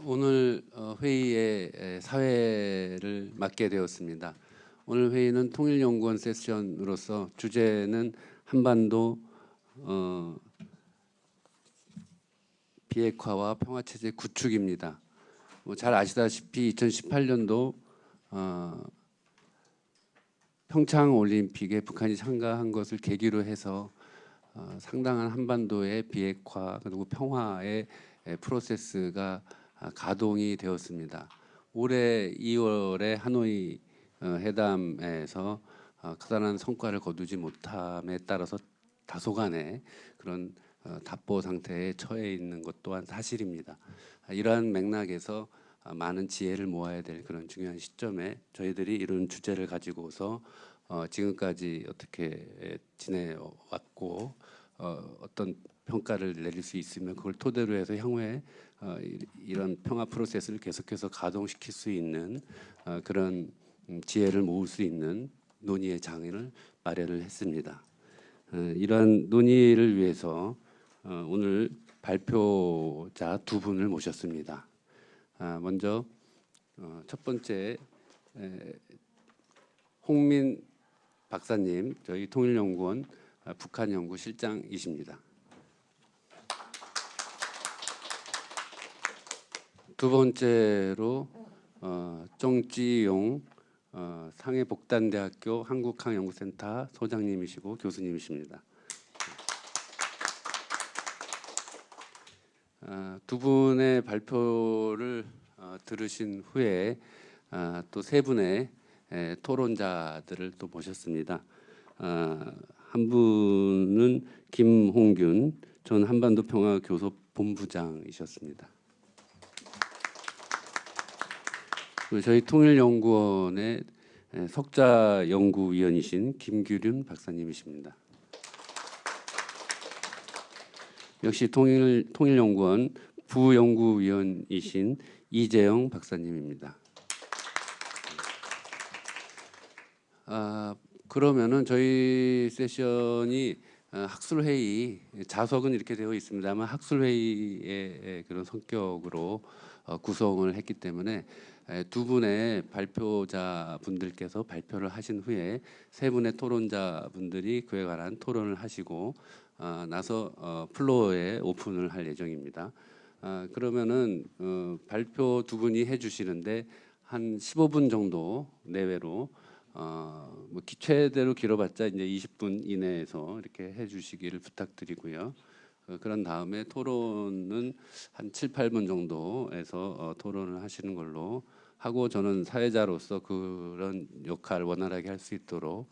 오늘 회의의 사회를 맡게 되었습니다. 오늘 회의는 통일연구원 세션으로서 주제는 한반도 비핵화와 평화체제 구축입니다. 잘 아시다시피 2018년도 평창 올림픽에 북한이 참가한 것을 계기로 해서 상당한 한반도의 비핵화 그리고 평화의 프로세스가 가동이 되었습니다. 올해 2월에 하노이 회담에서 커다란 성과를 거두지 못함에 따라서 다소간의 그런 답보 상태에 처해 있는 것 또한 사실입니다. 이러한 맥락에서 많은 지혜를 모아야 될 그런 중요한 시점에 저희들이 이런 주제를 가지고서 지금까지 어떻게 지내왔고 어떤 평가를 내릴 수 있으면 그걸 토대로 해서 향후에 이런 평화 프로세스를 계속해서 가동시킬 수 있는 그런 지혜를 모을 수 있는 논의의 장을 마련을 했습니다. 이러한 논의를 위해서 오늘 발표자 두 분을 모셨습니다. 먼저 첫 번째 홍민 박사님, 저희 통일연구원 북한연구실장이십니다. 두 번째로 정지용 상해복단대학교 한국항연구센터 소장님이시고 교수님이십니다. 두 분의 발표를 들으신 후에 또 세 분의 토론자들을 또 모셨습니다. 한 분은 김홍균 전 한반도 평화교섭 본부장이셨습니다. 저희 통일연구원의 석자연구위원이신 김규륜 박사님이십니다. 역시 통일연구원 부연구위원이신 이재영 박사님입니다. 그러면은 저희 세션이 학술회의, 자석은 이렇게 되어 있습니다만 학술회의의 그런 성격으로 구성을 했기 때문에 두 분의 발표자 분들께서 발표를 하신 후에 세 분의 토론자 분들이 그에 관한 토론을 하시고 나서 플로어에 오픈을 할 예정입니다. 그러면은 발표 두 분이 해주시는데 한 15분 정도 내외로 뭐 최대로 길어봤자 이제 20분 이내에서 이렇게 해주시기를 부탁드리고요. 그런 다음에 토론은 한 7, 8분 정도에서 토론을 하시는 걸로 하고 저는 사회자로서 그런 역할을 원활하게 할 수 있도록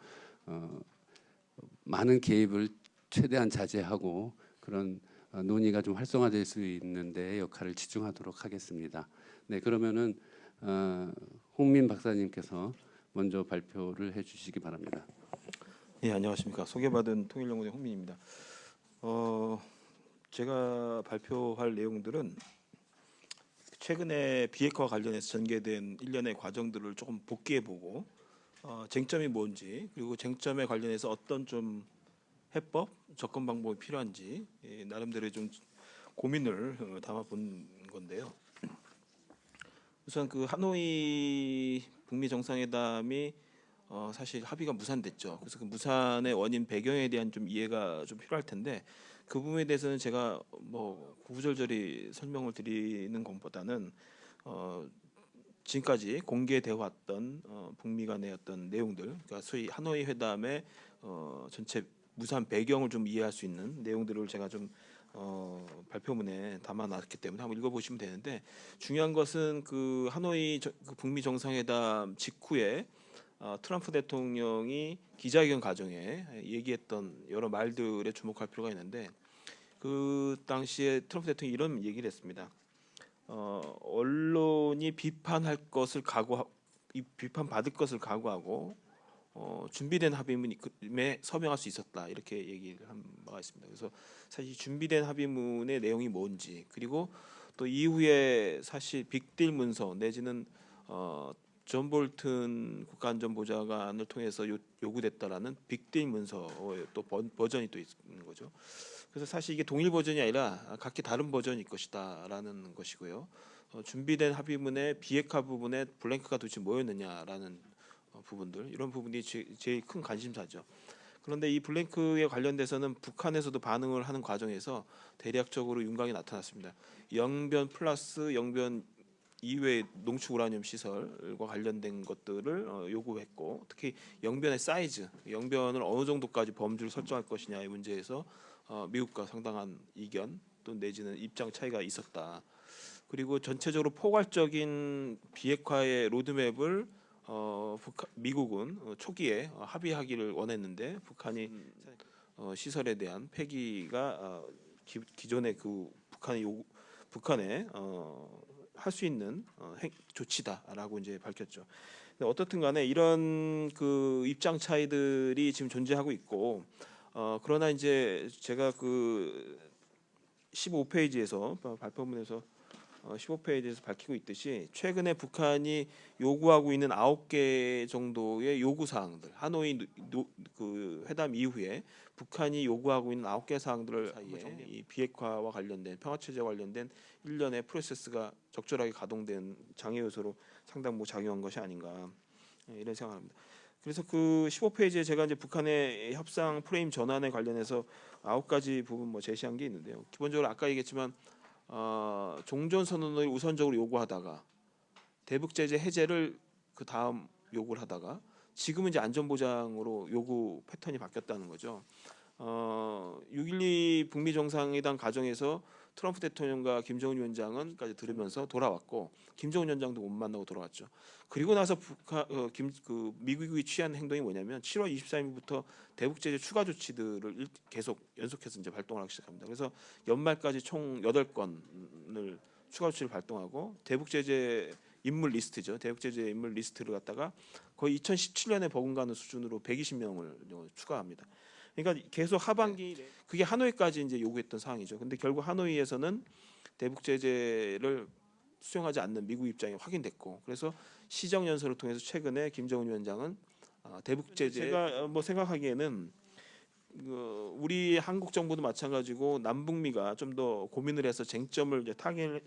많은 개입을 최대한 자제하고 그런 논의가 좀 활성화될 수 있는 데 역할을 집중하도록 하겠습니다. 네, 그러면은 홍민 박사님께서 먼저 발표를 해주시기 바랍니다. 예, 안녕하십니까. 소개받은 통일연구원 홍민입니다. 제가 발표할 내용들은 최근에 비핵화와 관련해서 전개된 일련의 과정들을 조금 복기해보고 쟁점이 뭔지 그리고 쟁점에 관련해서 어떤 좀 해법, 접근 방법이 필요한지 나름대로 좀 고민을 담아본 건데요. 우선 그 하노이 북미 정상회담이 사실 합의가 무산됐죠. 그래서 그 무산의 원인 배경에 대한 좀 이해가 좀 필요할 텐데 그 부분에 대해서는 제가 뭐 구구절절히 설명을 드리는 것보다는 지금까지 공개되어 왔던 북미 간의 어떤 내용들, 그러니까 소위 하노이 회담의 전체 무산 배경을 좀 이해할 수 있는 내용들을 제가 좀 발표문에 담아놨기 때문에 한번 읽어보시면 되는데 중요한 것은 그 하노이 그 북미 정상회담 직후에 트럼프 대통령이 기자회견 과정에 얘기했던 여러 말들에 주목할 필요가 있는데 그 당시에 트럼프 대통령이 이런 얘기를 했습니다. 언론이 비판할 것을 각오하고 비판받을 것을 각오하고 준비된 합의문에 서명할 수 있었다 이렇게 얘기를 한 바가 있습니다. 그래서 사실 준비된 합의문의 내용이 뭔지 그리고 또 이후에 사실 빅딜 문서 내지는 존 볼튼 국가안전보좌관을 통해서 요구됐다라는 빅딜 문서의 또 버전이 또 있는 거죠. 그래서 사실 이게 동일 버전이 아니라 각기 다른 버전일 것이다라는 것이고요. 준비된 합의문의 비핵화 부분에 블랭크가 도대체 뭐였느냐라는 부분들, 이런 부분이 제일 큰 관심사죠. 그런데 이 블랭크에 관련돼서는 북한에서도 반응을 하는 과정에서 대략적으로 윤곽이 나타났습니다. 영변 플러스 영변 이외의 농축 우라늄 시설과 관련된 것들을 요구했고, 특히 영변의 사이즈, 영변을 어느 정도까지 범주를 설정할 것이냐의 문제에서 미국과 상당한 이견 또 내지는 입장 차이가 있었다. 그리고 전체적으로 포괄적인 비핵화의 로드맵을 미국은 초기에 합의하기를 원했는데, 북한이 시설에 대한 폐기가 기존의 그 북한의 할 수 있는 조치다라고 이제 밝혔죠. 근데 어떻든 간에 이런 그 입장 차이들이 지금 존재하고 있고, 그러나 이제 제가 그 15페이지에서 발표문에서 15페이지에서 밝히고 있듯이, 최근에 북한이 요구하고 있는 9개 정도의 요구 사항들, 하노이 그 회담 이후에 북한이 요구하고 있는 9개 사항들을 사이에 이 비핵화와 관련된, 평화 체제와 관련된 일련의 프로세스가 적절하게 가동된 장애 요소로 상당 작용한 것이 아닌가, 이런 생각합니다. 그래서 그 15페이지에 제가 이제 북한의 협상 프레임 전환에 관련해서 9가지 부분 제시한 게 있는데요. 기본적으로 아까 얘기했지만 종전 선언을 우선적으로 요구하다가 대북 제재 해제를 그 다음 요구를 하다가 지금은 이제 안전보장으로 요구 패턴이 바뀌었다는 거죠. 6.12 북미 정상회담 과정에서 트럼프 대통령과 김정은 위원장은까지 들으면서 돌아왔고, 김정은 위원장도 못 만나고 돌아왔죠. 그리고 나서 미국이 취한 행동이 뭐냐면 7월 23일부터 대북 제재 추가 조치들을 계속 연속해서 이제 발동을 하기 시작합니다. 그래서 연말까지 총 8건을 추가 조치를 발동하고, 대북 제재 인물 리스트죠. 대북 제재 인물 리스트를 갖다가 거의 2017년에 버금가는 수준으로 120명을 추가합니다. 그러니까 계속 하반기 그게 하노이까지 이제 요구했던 사항이죠. 근데 결국 하노이에서는 대북 제재를 수용하지 않는 미국 입장이 확인됐고, 그래서 시정 연설을 통해서 최근에 김정은 위원장은 대북 제재, 제가 생각하기에는 우리 한국 정부도 마찬가지고 남북미가 좀 더 고민을 해서 쟁점을 이제 타겟을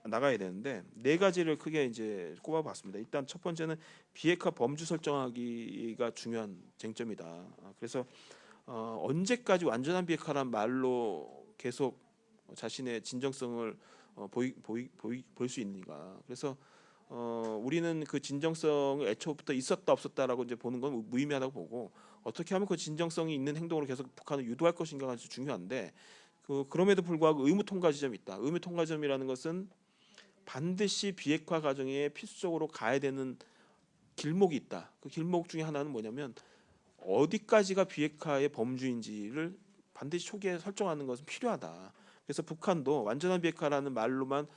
나가야 되는데, 4가지를 크게 이제 꼽아봤습니다. 일단 첫 번째는 비핵화 범주 설정하기가 중요한 쟁점이다. 그래서 언제까지 완전한 비핵화란 말로 계속 자신의 진정성을 보일 수 있는가. 그래서 우리는 그 진정성을 애초부터 있었다 없었다라고 이제 보는 건 무의미하다고 보고, 어떻게 하면 그 진정성이 있는 행동으로 계속 북한을 유도할 것인가가 아주 중요한데, 그럼에도 불구하고 의무 통과 지점이 있다. 의무 통과 지점이라는 것은 반드시 비핵화 과정에 필수적으로 가야 되는 길목이 있다. 그 길목 중에 하나는 뭐냐면, 어디까지가 비핵화의 범주인지를 반드시 초기에 설정하는 것은 필요하다. 그래서 북한도 완전한 비핵화라는 말로만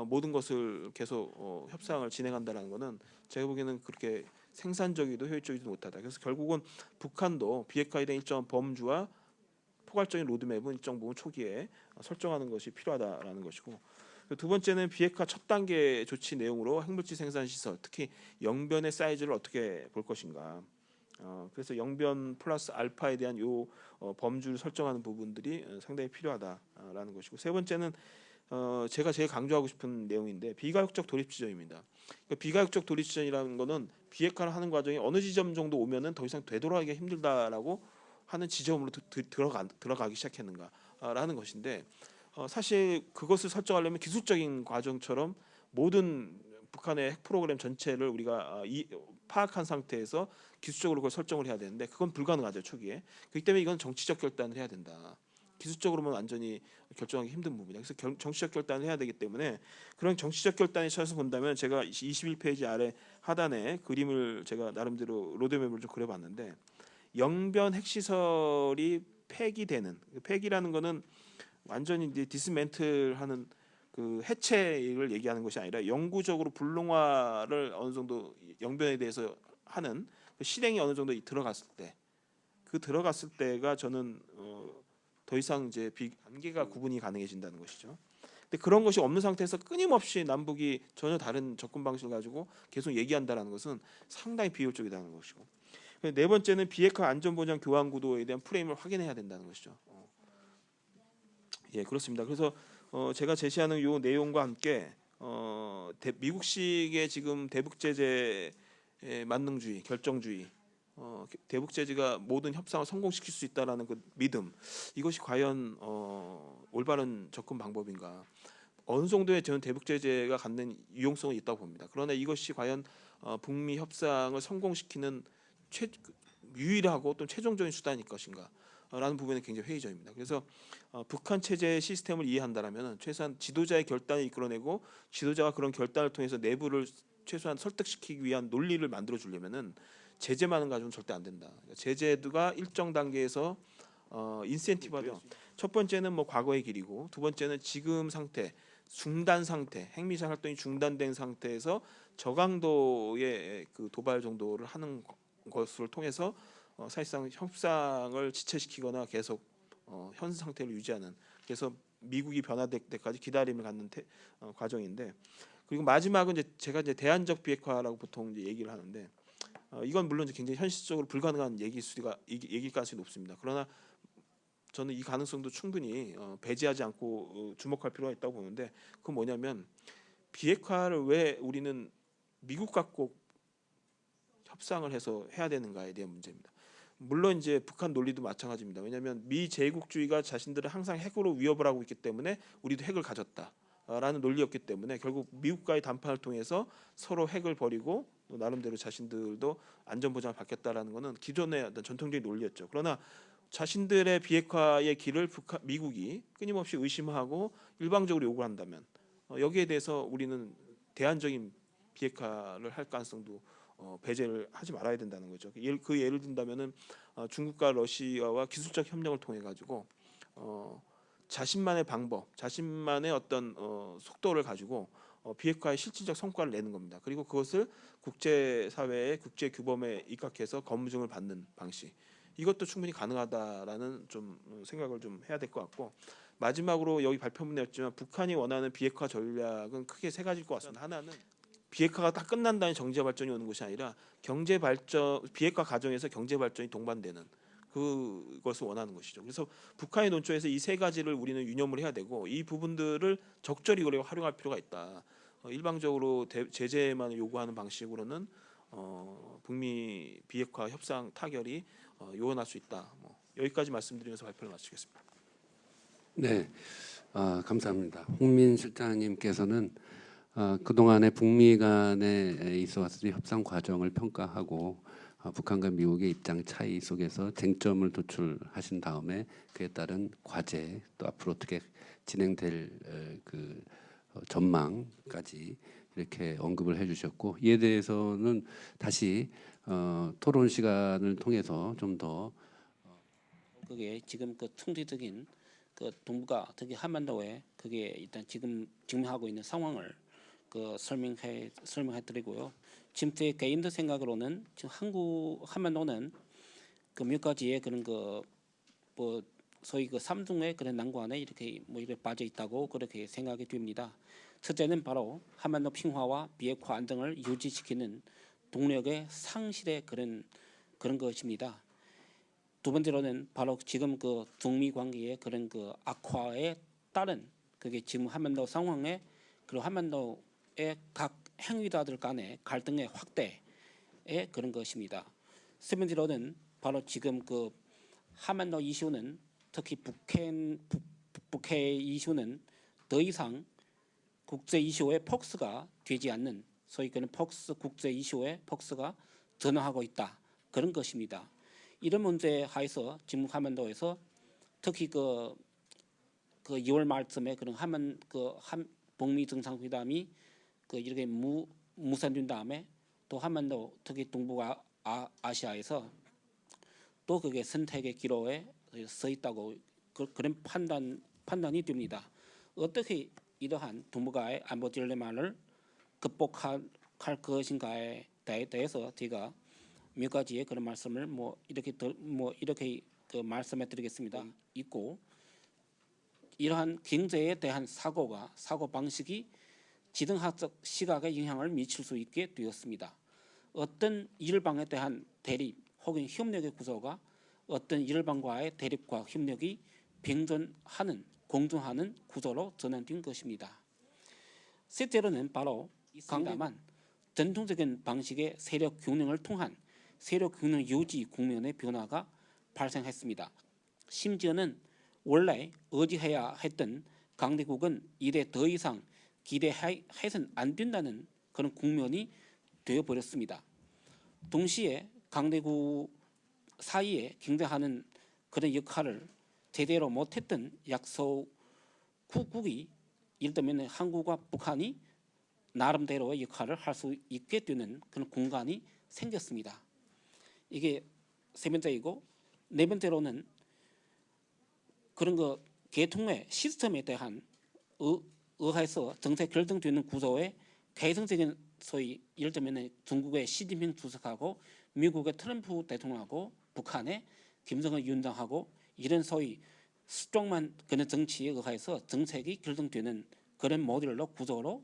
모든 것을 계속 협상을 진행한다는 것은 제가 보기에는 그렇게 생산적이도 효율적이도 못하다. 그래서 결국은 북한도 비핵화에 대한 일정한 범주와 포괄적인 로드맵은 일정 부분 초기에 설정하는 것이 필요하다라는 것이고, 두 번째는 비핵화 첫 단계 조치 내용으로 핵물질 생산 시설, 특히 영변의 사이즈를 어떻게 볼 것인가. 그래서 영변 플러스 알파에 대한 요 범주를 설정하는 부분들이 상당히 필요하다라는 것이고, 세 번째는 제가 제일 강조하고 싶은 내용인데, 비가역적 도립 지점입니다. 그러니까 비가역적 도립 지점이라는 것은 비핵화를 하는 과정에 어느 지점 정도 오면은 더 이상 되돌아가기가 힘들다라고 하는 지점으로 들어가기 시작했는가라는 것인데, 사실 그것을 설정하려면 기술적인 과정처럼 모든 북한의 핵 프로그램 전체를 우리가 파악한 상태에서 기술적으로 그걸 설정을 해야 되는데, 그건 불가능하죠, 초기에. 그렇기 때문에 이건 정치적 결단을 해야 된다. 기술적으로는 완전히 결정하기 힘든 부분이다. 그래서 정치적 결단을 해야 되기 때문에, 그런 정치적 결단에 쳐서 본다면 제가 21페이지 아래 하단에 그림을 제가 나름대로 로드맵을 좀 그려봤는데, 영변 핵시설이 폐기되는, 폐기라는 거는 완전히 이제 디스멘틀하는 그 해체를 얘기하는 것이 아니라 영구적으로 불능화를 어느 정도 영변에 대해서 하는 그 실행이 어느 정도 들어갔을 때, 그 들어갔을 때가 저는 더 이상 이제 관계가 구분이 가능해진다는 것이죠. 근데 그런 것이 없는 상태에서 끊임없이 남북이 전혀 다른 접근 방식을 가지고 계속 얘기한다는 것은 상당히 비효율적이라는 것이고, 네 번째는 비핵화 안전보장 교환 구도에 대한 프레임을 확인해야 된다는 것이죠. 예, 그렇습니다. 그래서 제가 제시하는 요 내용과 함께 미국식의 지금 대북 제재의 만능주의, 결정주의, 대북 제재가 모든 협상을 성공시킬 수 있다라는 그 믿음, 이것이 과연 올바른 접근 방법인가? 어느 정도의 저는 대북 제재가 갖는 유용성은 있다고 봅니다. 그러나 이것이 과연 북미 협상을 성공시키는 유일하고 또 최종적인 수단일 것인가? 라는 부분이 굉장히 회의적입니다. 그래서 북한 체제 시스템을 이해한다라면 최소한 지도자의 결단을 이끌어내고 지도자가 그런 결단을 통해서 내부를 최소한 설득시키기 위한 논리를 만들어 주려면은 제재만은 가지고는 절대 안 된다. 그러니까 제재가 일정 단계에서 인센티브하죠. 첫 번째는 뭐 과거의 길이고, 두 번째는 지금 상태, 중단 상태, 핵미사일 활동이 중단된 상태에서 저강도의 그 도발 정도를 하는 것을 통해서 사실상 협상을 지체시키거나 계속 현 상태를 유지하는, 그래서 미국이 변화될 때까지 기다림을 갖는 과정인데, 그리고 마지막은 이제 제가 이제 대안적 비핵화라고 보통 이제 얘기를 하는데, 이건 물론 이제 굉장히 현실적으로 불가능한 얘기일 가능성이 높습니다. 그러나 저는 이 가능성도 충분히 배제하지 않고 주목할 필요가 있다고 보는데, 그건 뭐냐면 비핵화를 왜 우리는 미국 갖고 협상을 해서 해야 되는가에 대한 문제입니다. 물론 이제 북한 논리도 마찬가지입니다. 왜냐하면 미 제국주의가 자신들은 항상 핵으로 위협을 하고 있기 때문에 우리도 핵을 가졌다라는 논리였기 때문에 결국 미국과의談판을 통해서 서로 핵을 버리고 나름대로 자신들도 안전보장을 받겠다라는 것은 기존의 어떤 전통적인 논리였죠. 그러나 자신들의 비핵화의 길을 미국이 끊임없이 의심하고 일방적으로 요구한다면 여기에 대해서 우리는 대안적인 비핵화를 할 가능성도 배제를 하지 말아야 된다는 거죠. 그 예를 든다면은 중국과 러시아와 기술적 협력을 통해 가지고 자신만의 방법, 자신만의 어떤 속도를 가지고 비핵화의 실질적 성과를 내는 겁니다. 그리고 그것을 국제사회의 국제 규범에 입각해서 검증을 받는 방식, 이것도 충분히 가능하다라는 좀 생각을 좀 해야 될 것 같고, 마지막으로 여기 발표문에 였지만 북한이 원하는 비핵화 전략은 크게 세 가지일 것 같습니다. 하나는 비핵화가 딱 끝난 다음에 경제 발전이 오는 것이 아니라 경제 발전, 비핵화 과정에서 경제 발전이 동반되는 그것을 원하는 것이죠. 그래서 북한의 논조에서 이 세 가지를 우리는 유념을 해야 되고, 이 부분들을 적절히 우리가 활용할 필요가 있다. 일방적으로 제재만 요구하는 방식으로는 북미 비핵화 협상 타결이 요원할 수 있다. 여기까지 말씀드리면서 발표를 마치겠습니다. 네, 감사합니다. 홍민 실장님께서는 그동안의 북미 간에 있어왔을 때 협상 과정을 평가하고 북한과 미국의 입장 차이 속에서 쟁점을 도출하신 다음에 그에 따른 과제, 또 앞으로 어떻게 진행될 그 전망까지 이렇게 언급을 해주셨고, 이에 대해서는 다시 토론 시간을 통해서 좀 더 그게 지금 그 총체적인 그 동북아, 특히 한반도에 그게 일단 지금 하고 있는 상황을 그 설명해드리고요. 지금 제 개인의 생각으로는 지금 한반도는 그 몇 가지의 그런 그 뭐 소위 그 삼중의 그런 난관에 이렇게 빠져 있다고 그렇게 생각이 됩니다. 첫째는 바로 한반도 평화와 비핵화 안정을 유지시키는 동력의 상실의 그런 것입니다. 두 번째로는 바로 지금 그 북미 관계의 그런 그 악화에 따른 그게 지금 한반도 상황에, 그리고 한반도의 각 행위자들 간의 갈등의 확대의 그런 것입니다. 세 번째로는 바로 지금 그 한반도 이슈는, 특히 북해 이슈는 더 이상 국제 이슈의 폭스가 되지 않는, 소위 그런 국제 이슈의 폭스가 전환하고 있다, 그런 것입니다. 이런 문제 하에서 지금 한반도에서 특히 그 2월 말쯤에 그런 북미 정상회담이 이렇게 무산된 다음에 또 한반도, 특히 동북아 아시아에서 또 그게 선택의 기로에 서 있다고 그런 판단이 됩니다. 어떻게 이러한 동북아의 안보 딜레마를 극복할 것인가에 대해서 제가 몇 가지의 그런 말씀을 이렇게 말씀해드리겠습니다. 있고, 이러한 경제에 대한 사고 방식이 지정학적 시각에 영향을 미칠 수 있게 되었습니다. 어떤 일방에 대한 대립 혹은 협력의 구조가 어떤 일방과의 대립과 협력이 병존하는 공존하는 구조로 전환된 것입니다. 셋째로는 바로 있습니다만 전통적인 방식의 세력 균형을 통한 세력 균형 유지 국면의 변화가 발생했습니다. 심지어는 원래 의지해야 했던 강대국은 이래 더 이상 기대해서는 안 된다는 그런 국면이 되어버렸습니다. 동시에 강대국 사이에 경쟁하는 그런 역할을 제대로 못했던 약소국이 예를 들면 한국과 북한이 나름대로의 역할을 할 수 있게 되는 그런 공간이 생겼습니다. 이게 세 번째이고, 네 번째로는 그런 거 계통의 시스템에 대한 의해서 정책 결정되는 구조의 개성적인 소위 예를 들면 중국의 시진핑 주석하고 미국의 트럼프 대통령하고 북한의 김정은 위원장하고 이런 소위 스트롱만 그런 정치에 의해서 정책이 결정되는 그런 모델로 구조로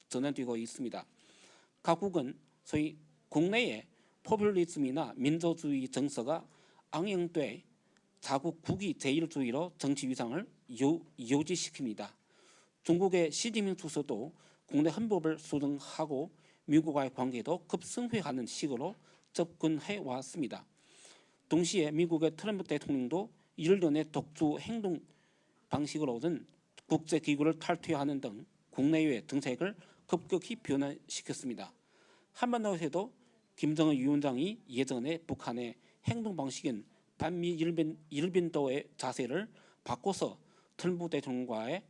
전환되고 있습니다. 각국은 소위 국내에 포퓰리즘이나 민주주의 정서가 악영돼 자국 국위 제일주의로 정치 위상을 유지시킵니다. 중국의 시진핑 주석도 국내 헌법을 수정하고 미국과의 관계도 급성회하는 식으로 접근해 왔습니다. 동시에 미국의 트럼프 대통령도 일련의 독주 행동 방식으로는 국제기구를 탈퇴하는 등 국내외 정책을 급격히 변화시켰습니다. 한반도에서도 김정은 위원장이 예전에 북한의 행동 방식인 반미 일빈도의 자세를 바꿔서 트럼프 대통령과의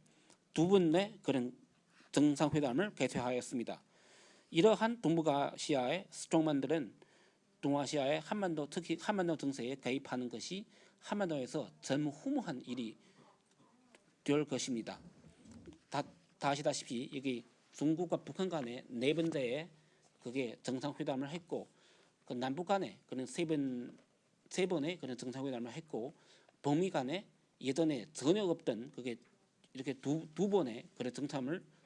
두 번의 그런 정상회담을 개최하였습니다. 이러한 동북아시아의 스트롱만들은 동아시아의 한반도, 특히 한반도 정세에 개입하는 것이 한반도에서 전무후무한 일이 될 것입니다. 다 아시다시피 여기 중국과 북한 간에 네 번째의 그게 정상회담을 했고, 그 남북 간에 그런 세 번의 그런 정상회담을 했고, 북미 간에 예전에 전혀 없던 그게 이렇게 두 번의 그런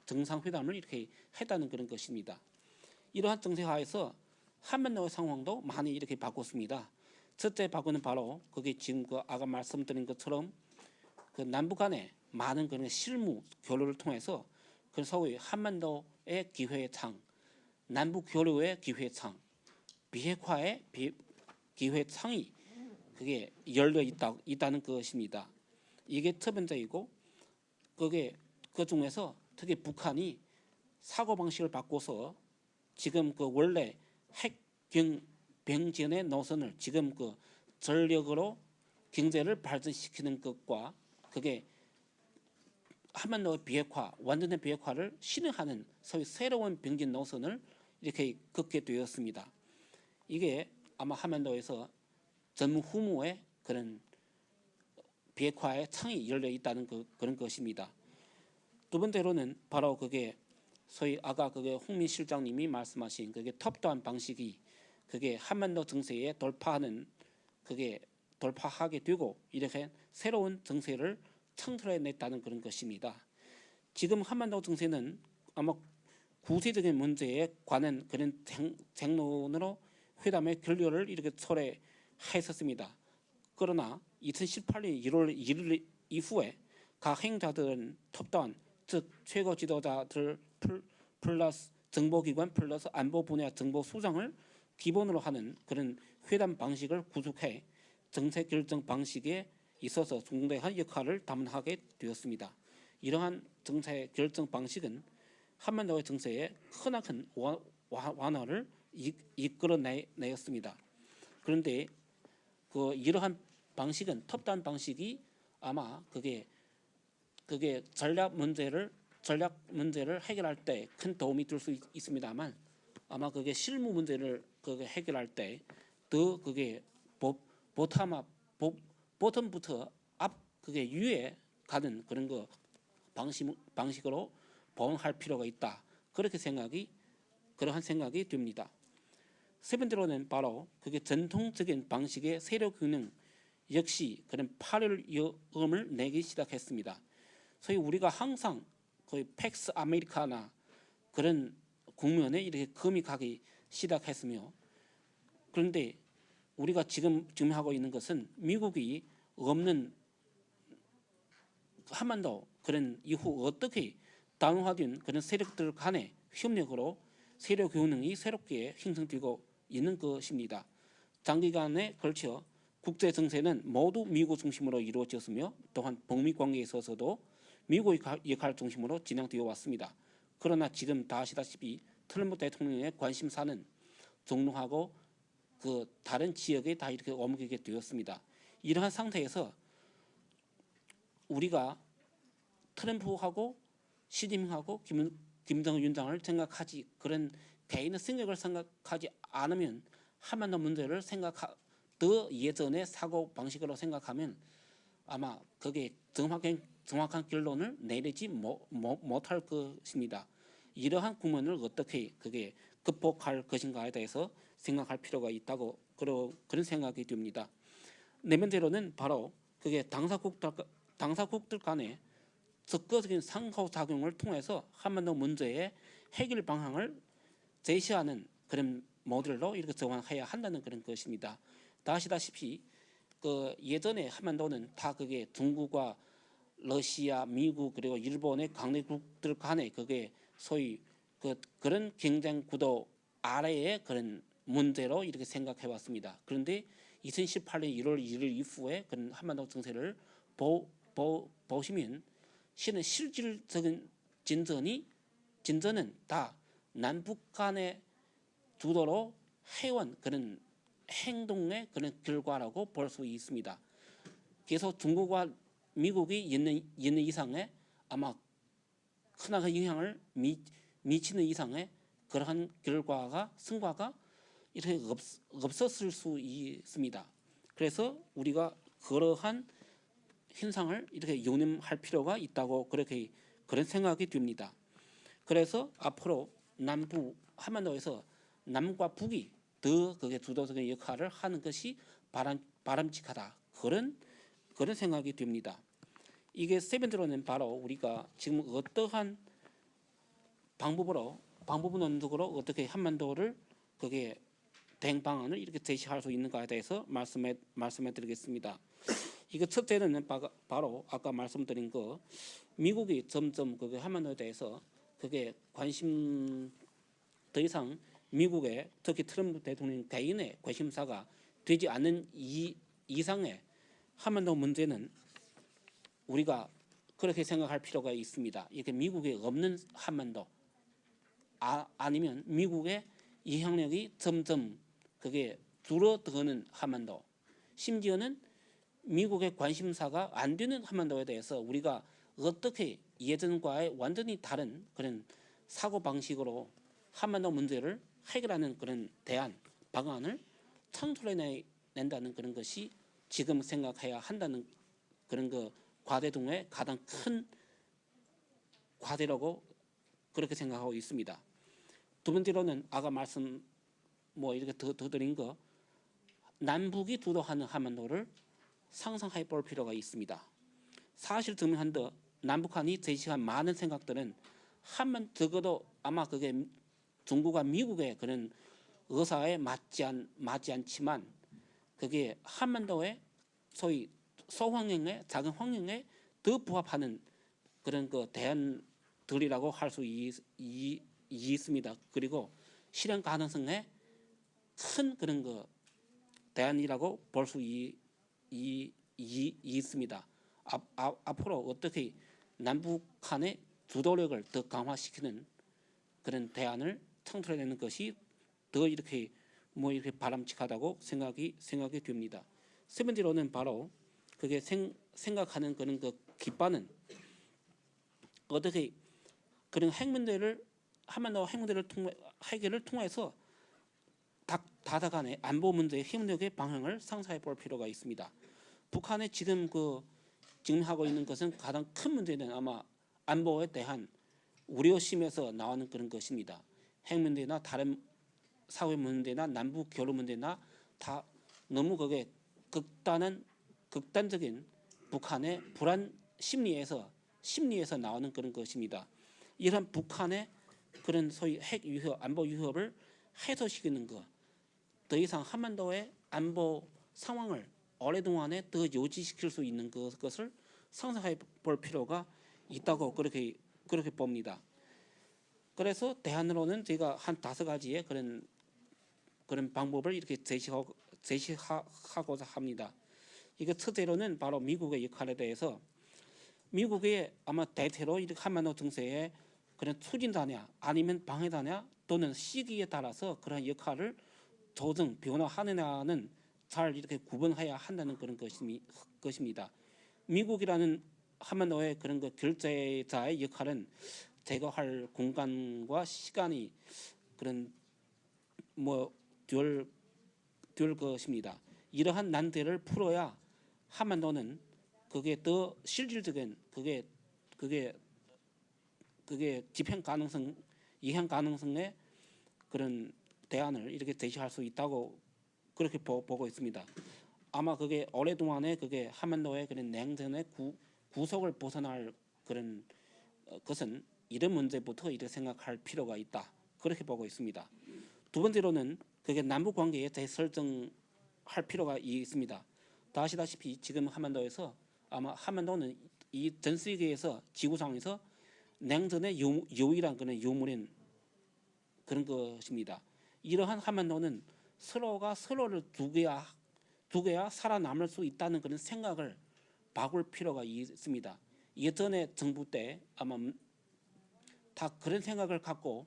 정상회담을 이렇게 했다는 그런 것입니다. 이러한 정세하에서 한반도의 상황도 많이 이렇게 바꿨습니다. 첫째 바꾸는 바로 그게 지금 그 아까 말씀드린 것처럼 그 남북 간에 많은 그런 실무 교류를 통해서 그 소위 한반도의 기회의 창, 남북 교류의 기회의 창, 비핵화의 기회의 창이 그게 열려 있다는 것입니다. 이게 첫 번째이고, 그게 그 중에서 특히 북한이 사고 방식을 바꿔서 지금 그 원래 핵병전의 노선을 지금 그 전력으로 경제를 발전시키는 것과 그게 한반도의 비핵화, 완전한 비핵화를 실현하는 소위 새로운 병전 노선을 이렇게 걷게 되었습니다. 이게 아마 한반도에서 전무후무의 그런 비핵화의 창이 열려 있다는 그런 것입니다. 두 번째로는 바로 그게 소위 아까 그게 홍민 실장님이 말씀하신 그게 톱다운 방식이 그게 한반도 정세에 돌파하게 되고 이렇게 새로운 정세를 창출해냈다는 그런 것입니다. 지금 한반도 정세는 아마 구체적인 문제에 관한 그런 쟁론으로 회담의 결렬을 이렇게 초래했었습니다. 그러나 2018년 1월 1일 이후에 각 행자들은 톱다운, 즉 최고 지도자들 플러스 정보기관 플러스 안보 분야 정보 수장을 기본으로 하는 그런 회담 방식을 구축해 정책 결정 방식에 있어서 중대한 역할을 담당하게 되었습니다. 이러한 정책 결정 방식은 한반도의 정세에 크나큰 완화를 이끌어내었습니다. 그런데 그 이러한 방식은 톱다운 방식이 아마 그게 전략 문제를 해결할 때 큰 도움이 될 수 있습니다만 아마 그게 실무 문제를 그게 해결할 때 더 그게 보텀부터 앞 그게 위에 가는 그런 거 방식으로 보완할 필요가 있다. 그러한 생각이 듭니다. 세 번째로는 바로 그게 전통적인 방식의 세력 균형 역시 그런 파멸음을 내기 시작했습니다. 소위 우리가 항상 거의 팩스 아메리카나 그런 국면에 이렇게 금이 가기 시작했으며, 그런데 우리가 지금 하고 있는 것은 미국이 없는 한반도 그런 이후 어떻게 다운화된 그런 세력들 간의 협력으로 세력 효능이 새롭게 형성되고 있는 것입니다. 장기간에 걸쳐 국제 정세는 모두 미국 중심으로 이루어졌으며 또한 북미 관계에 있어서도 미국의 역할 중심으로 진행되어 왔습니다. 그러나 지금 다 아시다시피 트럼프 대통령의 관심사는 종로하고 그 다른 지역에 다 이렇게 옮기게 되었습니다. 이러한 상태에서 우리가 트럼프하고 시진핑하고 김정은 위원장을 생각하지 그런 개인의 생각을 생각하지 않으면 한반도 문제를 더 예전의 사고 방식으로 생각하면 아마 그게 정확한 결론을 내리지 못할 것입니다. 이러한 국면을 어떻게 그게 극복할 것인가에 대해서 생각할 필요가 있다고 그런 생각이 듭니다. 네 번째로는 바로 그게 당사국들 간의 적극적인 상호작용을 통해서 한반도 문제의 해결 방향을 제시하는 그런 모델로 이렇게 정화해야 한다는 그런 것입니다. 다 아시다시피 그 예전에 한반도는 다 그게 중국과 러시아, 미국 그리고 일본의 강대국들 간의 그게 소위 그런 경쟁 구도 아래의 그런 문제로 이렇게 생각해 왔습니다. 그런데 2018년 1월 1일 이후에 그런 한반도 정세를 보시면 실질적인 진전은 다 남북 간의 주도로 해온 그런 행동의 그런 결과라고 볼 수 있습니다. 그래서 중국과 미국이 있는 이상의 아마 크나큰 영향을 미치는 이상의 그러한 성과가 이렇게 없었을 수 있습니다. 그래서 우리가 그러한 현상을 이렇게 유념할 필요가 있다고 그런 생각이 듭니다. 그래서 앞으로 한반도에서 남과 북이 더 그게 주도적인 역할을 하는 것이 바람직하다. 그런 생각이 듭니다. 이게 세 번째로는 바로 우리가 지금 어떠한 방법론적으로 어떻게 한반도를 그게 대응 방안을 이렇게 제시할 수 있는가에 대해서 말씀해 드리겠습니다. 이거 첫째는 바로 아까 말씀드린 거 미국이 점점 그게 한반도에 대해서 그게 관심 더 이상 미국의 특히 트럼프 대통령 개인의 관심사가 되지 않는 이상의 한반도 문제는 우리가 그렇게 생각할 필요가 있습니다. 이게 미국에 없는 한반도 아니면 미국의 영향력이 점점 그게 줄어드는 한반도 심지어는 미국의 관심사가 안 되는 한반도에 대해서 우리가 어떻게 예전과의 완전히 다른 그런 사고 방식으로 한반도 문제를 해결하는 그런 대안 방안을 창출해낸다는 그런 것이 지금 생각해야 한다는 그런 그 과제 중에 가장 큰 과제라고 그렇게 생각하고 있습니다. 두 번째로는 아까 말씀 이렇게 더 드린 거 남북이 주도하는 한반도를 상상해 볼 필요가 있습니다. 사실 증명한데 남북한이 제시한 많은 생각들은 적어도 아마 그게 중국과 미국의 그런 의사에 맞지 않지만 그게 한반도의 소위 소환경에 작은 환경에 더 부합하는 그런 그 대안들이라고 할 수 있습니다. 그리고 실현 가능성에 큰 그런 그 대안이라고 볼 수 있습니다. 앞으로 어떻게 남북한의 주도력을 더 강화시키는 그런 대안을 창출해내는 것이 더 이렇게 이렇게 바람직하다고 생각이 됩니다. 세 번째로는 바로 그게 생각하는 그런 그 기반은 어떻게 그런 한반도 핵 문제를 해결을 통해서 다다간의 안보 문제의 협력의 방향을 상상해 볼 필요가 있습니다. 북한의 지금 하고 있는 것은 가장 큰 문제는 아마 안보에 대한 우려심에서 나오는 그런 것입니다. 핵 문제나 다른 사회 문제나 남북 교류 문제나 다 너무 그게 극단적인 북한의 불안 심리에서 나오는 그런 것입니다. 이런 북한의 그런 소위 핵 위협, 안보 위협을 해소시키는 것, 더 이상 한반도의 안보 상황을 오랫동안에 더 유지시킬 수 있는 것을 상상해 볼 필요가 있다고 그렇게 봅니다. 그래서 대안으로는 제가 한 5가지의 그런 방법을 이렇게 제시하고자 합니다. 이게 첫째로는 바로 미국의 역할에 대해서 미국이 아마 대체로 이렇게 한반도 정세에 그런 추진다냐 아니면 방해다냐 또는 시기에 따라서 그런 역할을 조정 변화하느냐는 잘 이렇게 구분해야 한다는 그런 것입니다. 미국이라는 한반도의 그런 그 결제자의 역할은 제거할 공간과 시간이 그런 될 것입니다. 이러한 난제를 풀어야 한반도는 그게 더 실질적인 그게 집행 가능성, 이행 가능성의 그런 대안을 이렇게 제시할 수 있다고 그렇게 보고 있습니다. 아마 그게 오랫동안에 그게 한반도의 그런 냉전의 구속을 벗어날 그런 것은 이런 문제부터 이렇게 생각할 필요가 있다. 그렇게 보고 있습니다. 두 번째로는 그게 남북 관계에 재설정할 필요가 있습니다. 다 아시다시피 지금 한반도에서 아마 한반도는 이 전 세계에서 지구상에서 냉전의 유일한 그런 유물인 그런 것입니다. 이러한 한반도는 서로가 서로를 두개야 살아남을 수 있다는 그런 생각을 바꿀 필요가 있습니다. 예전에 정부 때 아마 다 그런 생각을 갖고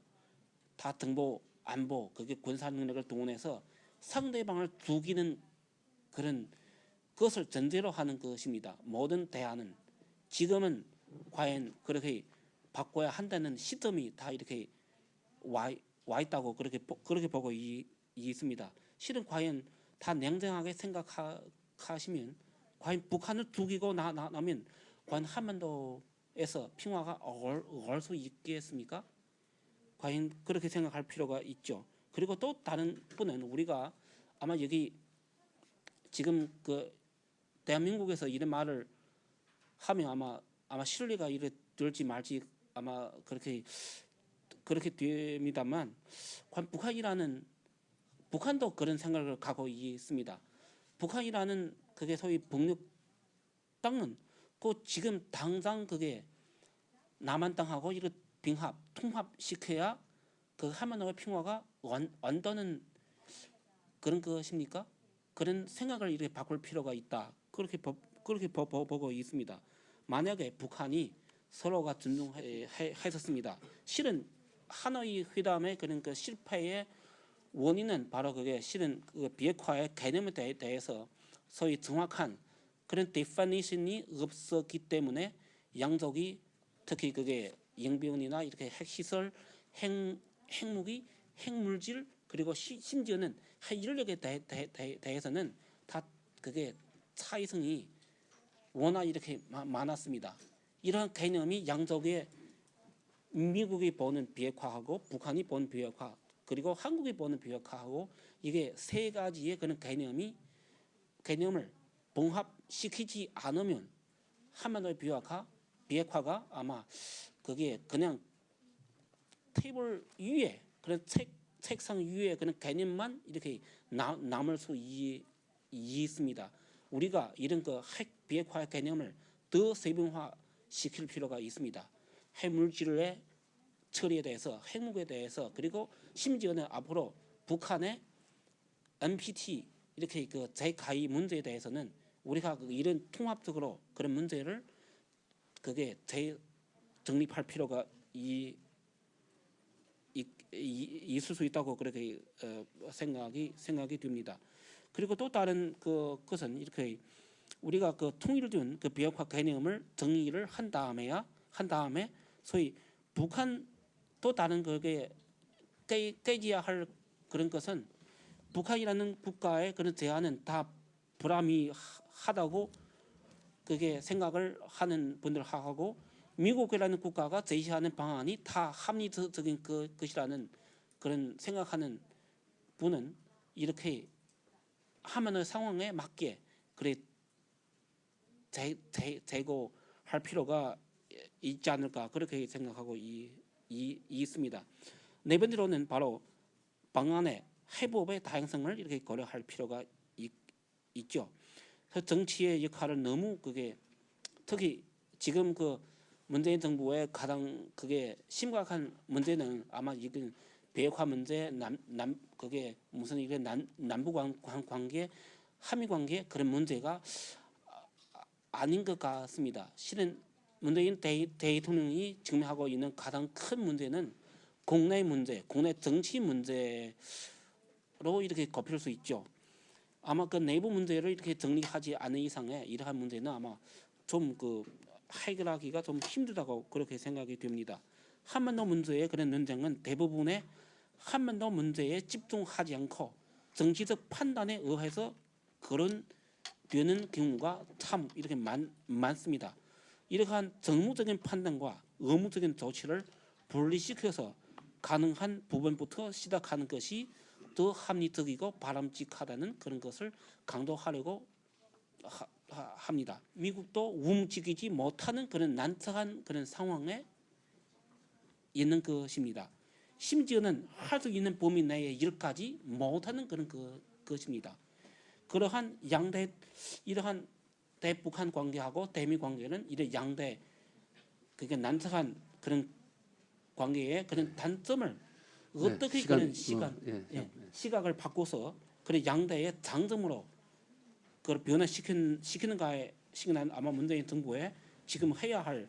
다 정보, 안보, 그게 군사 능력을 동원해서 상대방을 죽이는 그런 것을 전제로 하는 것입니다. 모든 대안은 지금은 과연 그렇게 바꿔야 한다는 시점이 다 이렇게 와 있다고 그렇게 보고 있습니다. 실은 과연 다 냉정하게 생각하시면 과연 북한을 죽이고 나면 과연 한반도에서 평화가 올 수 있겠습니까? 과연 그렇게 생각할 필요가 있죠. 그리고 또 다른 분은 우리가 아마 여기 지금 그 대한민국에서 이런 말을 하면 아마 신뢰가 이래 들지 말지 아마 그렇게 됩니다만 북한도 그런 생각을 갖고 있습니다. 북한이라는 그게 소위 북녘 땅은 그 지금 당장 그게 남한 땅하고 이렇게 통합시켜야 그 한반도의 평화가 완전한 그런 것입니까? 그런 생각을 이렇게 바꿀 필요가 있다. 그렇게 보고 있습니다. 만약에 북한이 서로가 존중했었습니다. 실은 하노이 회담의 그런 그 실패의 원인은 바로 그게 실은 그 비핵화의 개념에 대해서 소위 정확한 그런 데피니션이 없었기 때문에 양쪽이 특히 그게 영변이나 이렇게 핵시설, 핵무기, 핵물질 그리고 심지어는 핵인력에 대해서는 다 그게 차이성이 워낙 이렇게 많았습니다. 이러한 개념이 양쪽의 미국이 보는 비핵화하고 북한이 보는 비핵화 그리고 한국이 보는 비핵화하고 이게 세 가지의 그런 개념을 봉합시키지 않으면 한반도의 비핵화가 아마 그게 그냥 테이블 위에 그런 책상 위에 그런 개념만 이렇게 남을 수 있습니다. 우리가 이런 그 핵 비핵화 개념을 더 세분화 시킬 필요가 있습니다. 핵물질의 처리에 대해서, 핵무기에 대해서 그리고 심지어는 앞으로 북한의 NPT 이렇게 그 재가입 문제에 대해서는 우리가 이런 통합적으로 그런 문제를 그게 재정립할 필요가 있을 수 있다고 그렇게 생각이 듭니다. 그리고 또 다른 것은 이렇게 우리가 그 통일된 그 비핵화 개념을 정의를 한 다음에 소위 북한 또 다른 그게 깨져야 할 그런 것은 북한이라는 국가의 그런 제안은 다 불합리하다고 그게 생각을 하는 분들하고 미국이라는 국가가 제시하는 방안이 다 합리적인 것이라는 그런 생각하는 분은 이렇게 하면은 상황에 맞게 그래 재고할 필요가 있지 않을까 그렇게 생각하고 있습니다. 네 번째로는 바로 방안의 해법의 다양성을 이렇게 고려할 필요가 있죠. 그래서 정치의 역할을 너무 그게 특히 지금 그 문재인 정부의 가장 그게 심각한 문제는 아마 이건 비핵화 문제, 남 그게 무슨 이게 남북 관계, 한미 관계 그런 문제가 아닌 것 같습니다. 실은 문재인 대통령이 지금 하고 있는 가장 큰 문제는 국내 문제, 국내 정치 문제로 이렇게 꼽힐 수 있죠. 아마 그 내부 문제를 이렇게 정리하지 않은 이상에 이러한 문제는 아마 좀 그 해결하기가 좀 힘들다고 그렇게 생각이 됩니다. 한반도 문제의 그런 논쟁은 대부분의 한반도 문제에 집중하지 않고 정치적 판단에 의해서 그런 되는 경우가 참 이렇게 많습니다. 이러한 정무적인 판단과 의무적인 조치를 분리시켜서 가능한 부분부터 시작하는 것이 더 합리적이고 바람직하다는 그런 것을 강조하려고 합니다. 미국도 움직이지 못하는 그런 난처한 그런 상황에 있는 것입니다. 심지어는 할 수 있는 범위 내의 일까지 못하는 그런 것입니다. 그러한 양대 이러한 대북한 관계하고 대미 관계는 이런 양대 그게 난처한 그런 관계의 그런 단점을 어떻게 그런 시각을 바꿔서 그런 양대의 장점으로 그걸 변화시키는가에 아마 문재인 정부의 지금 해야 할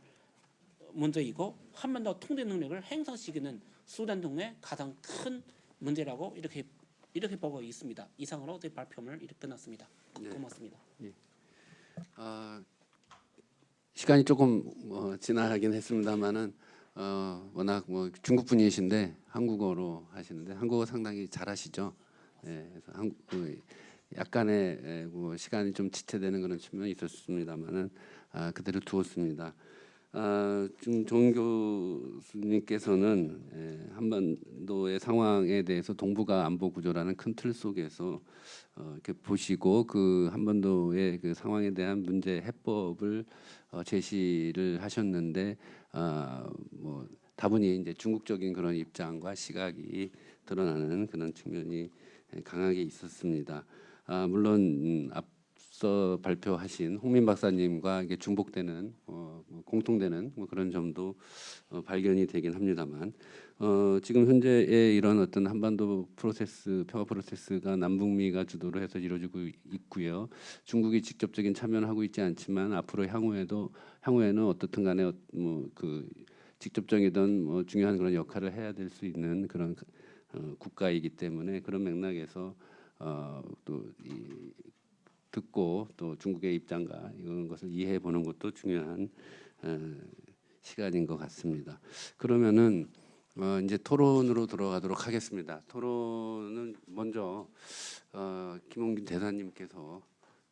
문제이고 한반도 통제 능력을 행사시키는 수단 중에 가장 큰 문제라고 이렇게 보고 있습니다. 이상으로 제 발표를 이렇게 끝났습니다. 고맙습니다. 시간이 조금 지나긴 했습니다만은 워낙 뭐 중국 분이신데 한국어로 하시는데 한국어 상당히 잘하시죠. 그래서 약간의 뭐 시간이 좀 지체되는 그런 측면이 있었습니다만은 그대로 두었습니다. 지금 정 교수님께서는 한반도의 상황에 대해서 동북아 안보 구조라는 큰 틀 속에서 이렇게 보시고 그 한반도의 그 상황에 대한 문제 해법을 제시를 하셨는데 뭐 다분히 이제 중국적인 그런 입장과 시각이 드러나는 그런 측면이 강하게 있었습니다. 물론 앞서 발표하신 홍민 박사님과 이게 중복되는 공통되는 뭐 그런 점도 발견이 되긴 합니다만 지금 현재의 이런 어떤 한반도 프로세스 평화 프로세스가 남북미가 주도로 해서 이루어지고 있고요. 중국이 직접적인 참여는 하고 있지 않지만 앞으로 향후에는 어떻든 간에 뭐 그 직접적이든 뭐 중요한 그런 역할을 해야 될 수 있는 그런 국가이기 때문에 그런 맥락에서 듣고 또 중국의 입장과 이런 것을 이해해 보는 것도 중요한 시간인 것 같습니다. 그러면은 이제 토론으로 들어가도록 하겠습니다. 토론은 먼저 김홍균 대사님께서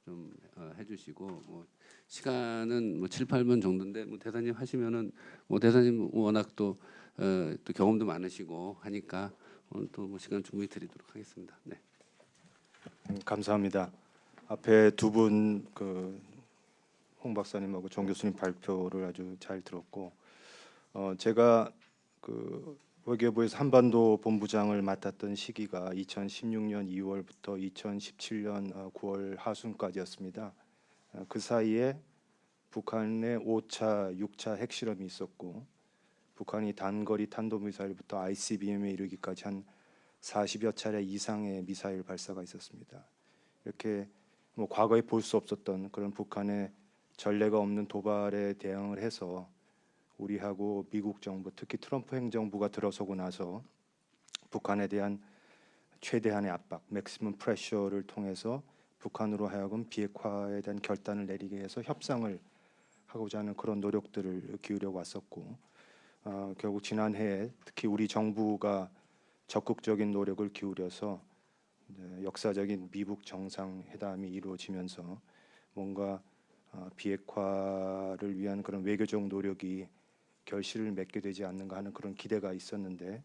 좀 해주시고 뭐 시간은 뭐 7, 8분 정도인데 뭐 대사님 하시면은 뭐 대사님 워낙 또 경험도 많으시고 하니까 오늘 또 뭐 시간 충분히 드리도록 하겠습니다. 네. 감사합니다. 앞에 두 분 홍 박사님하고 정 교수님 발표를 아주 잘 들었고 제가 그 외교부에서 한반도 본부장을 맡았던 시기가 2016년 2월부터 2017년 9월 하순까지였습니다. 그 사이에 북한의 5차, 6차 핵실험이 있었고 북한이 단거리 탄도미사일부터 ICBM에 이르기까지 한 40여 차례 이상의 미사일 발사가 있었습니다. 이렇게 뭐 과거에 볼 수 없었던 그런 북한의 전례가 없는 도발에 대응을 해서 우리하고 미국 정부, 특히 트럼프 행정부가 들어서고 나서 북한에 대한 최대한의 압박, 맥시멈 프레셔를 통해서 북한으로 하여금 비핵화에 대한 결단을 내리게 해서 협상을 하고자 하는 그런 노력들을 기울여 왔었고 결국 지난해에 특히 우리 정부가 적극적인 노력을 기울여서 역사적인 미북 정상회담이 이루어지면서 뭔가 비핵화를 위한 그런 외교적 노력이 결실을 맺게 되지 않는가 하는 그런 기대가 있었는데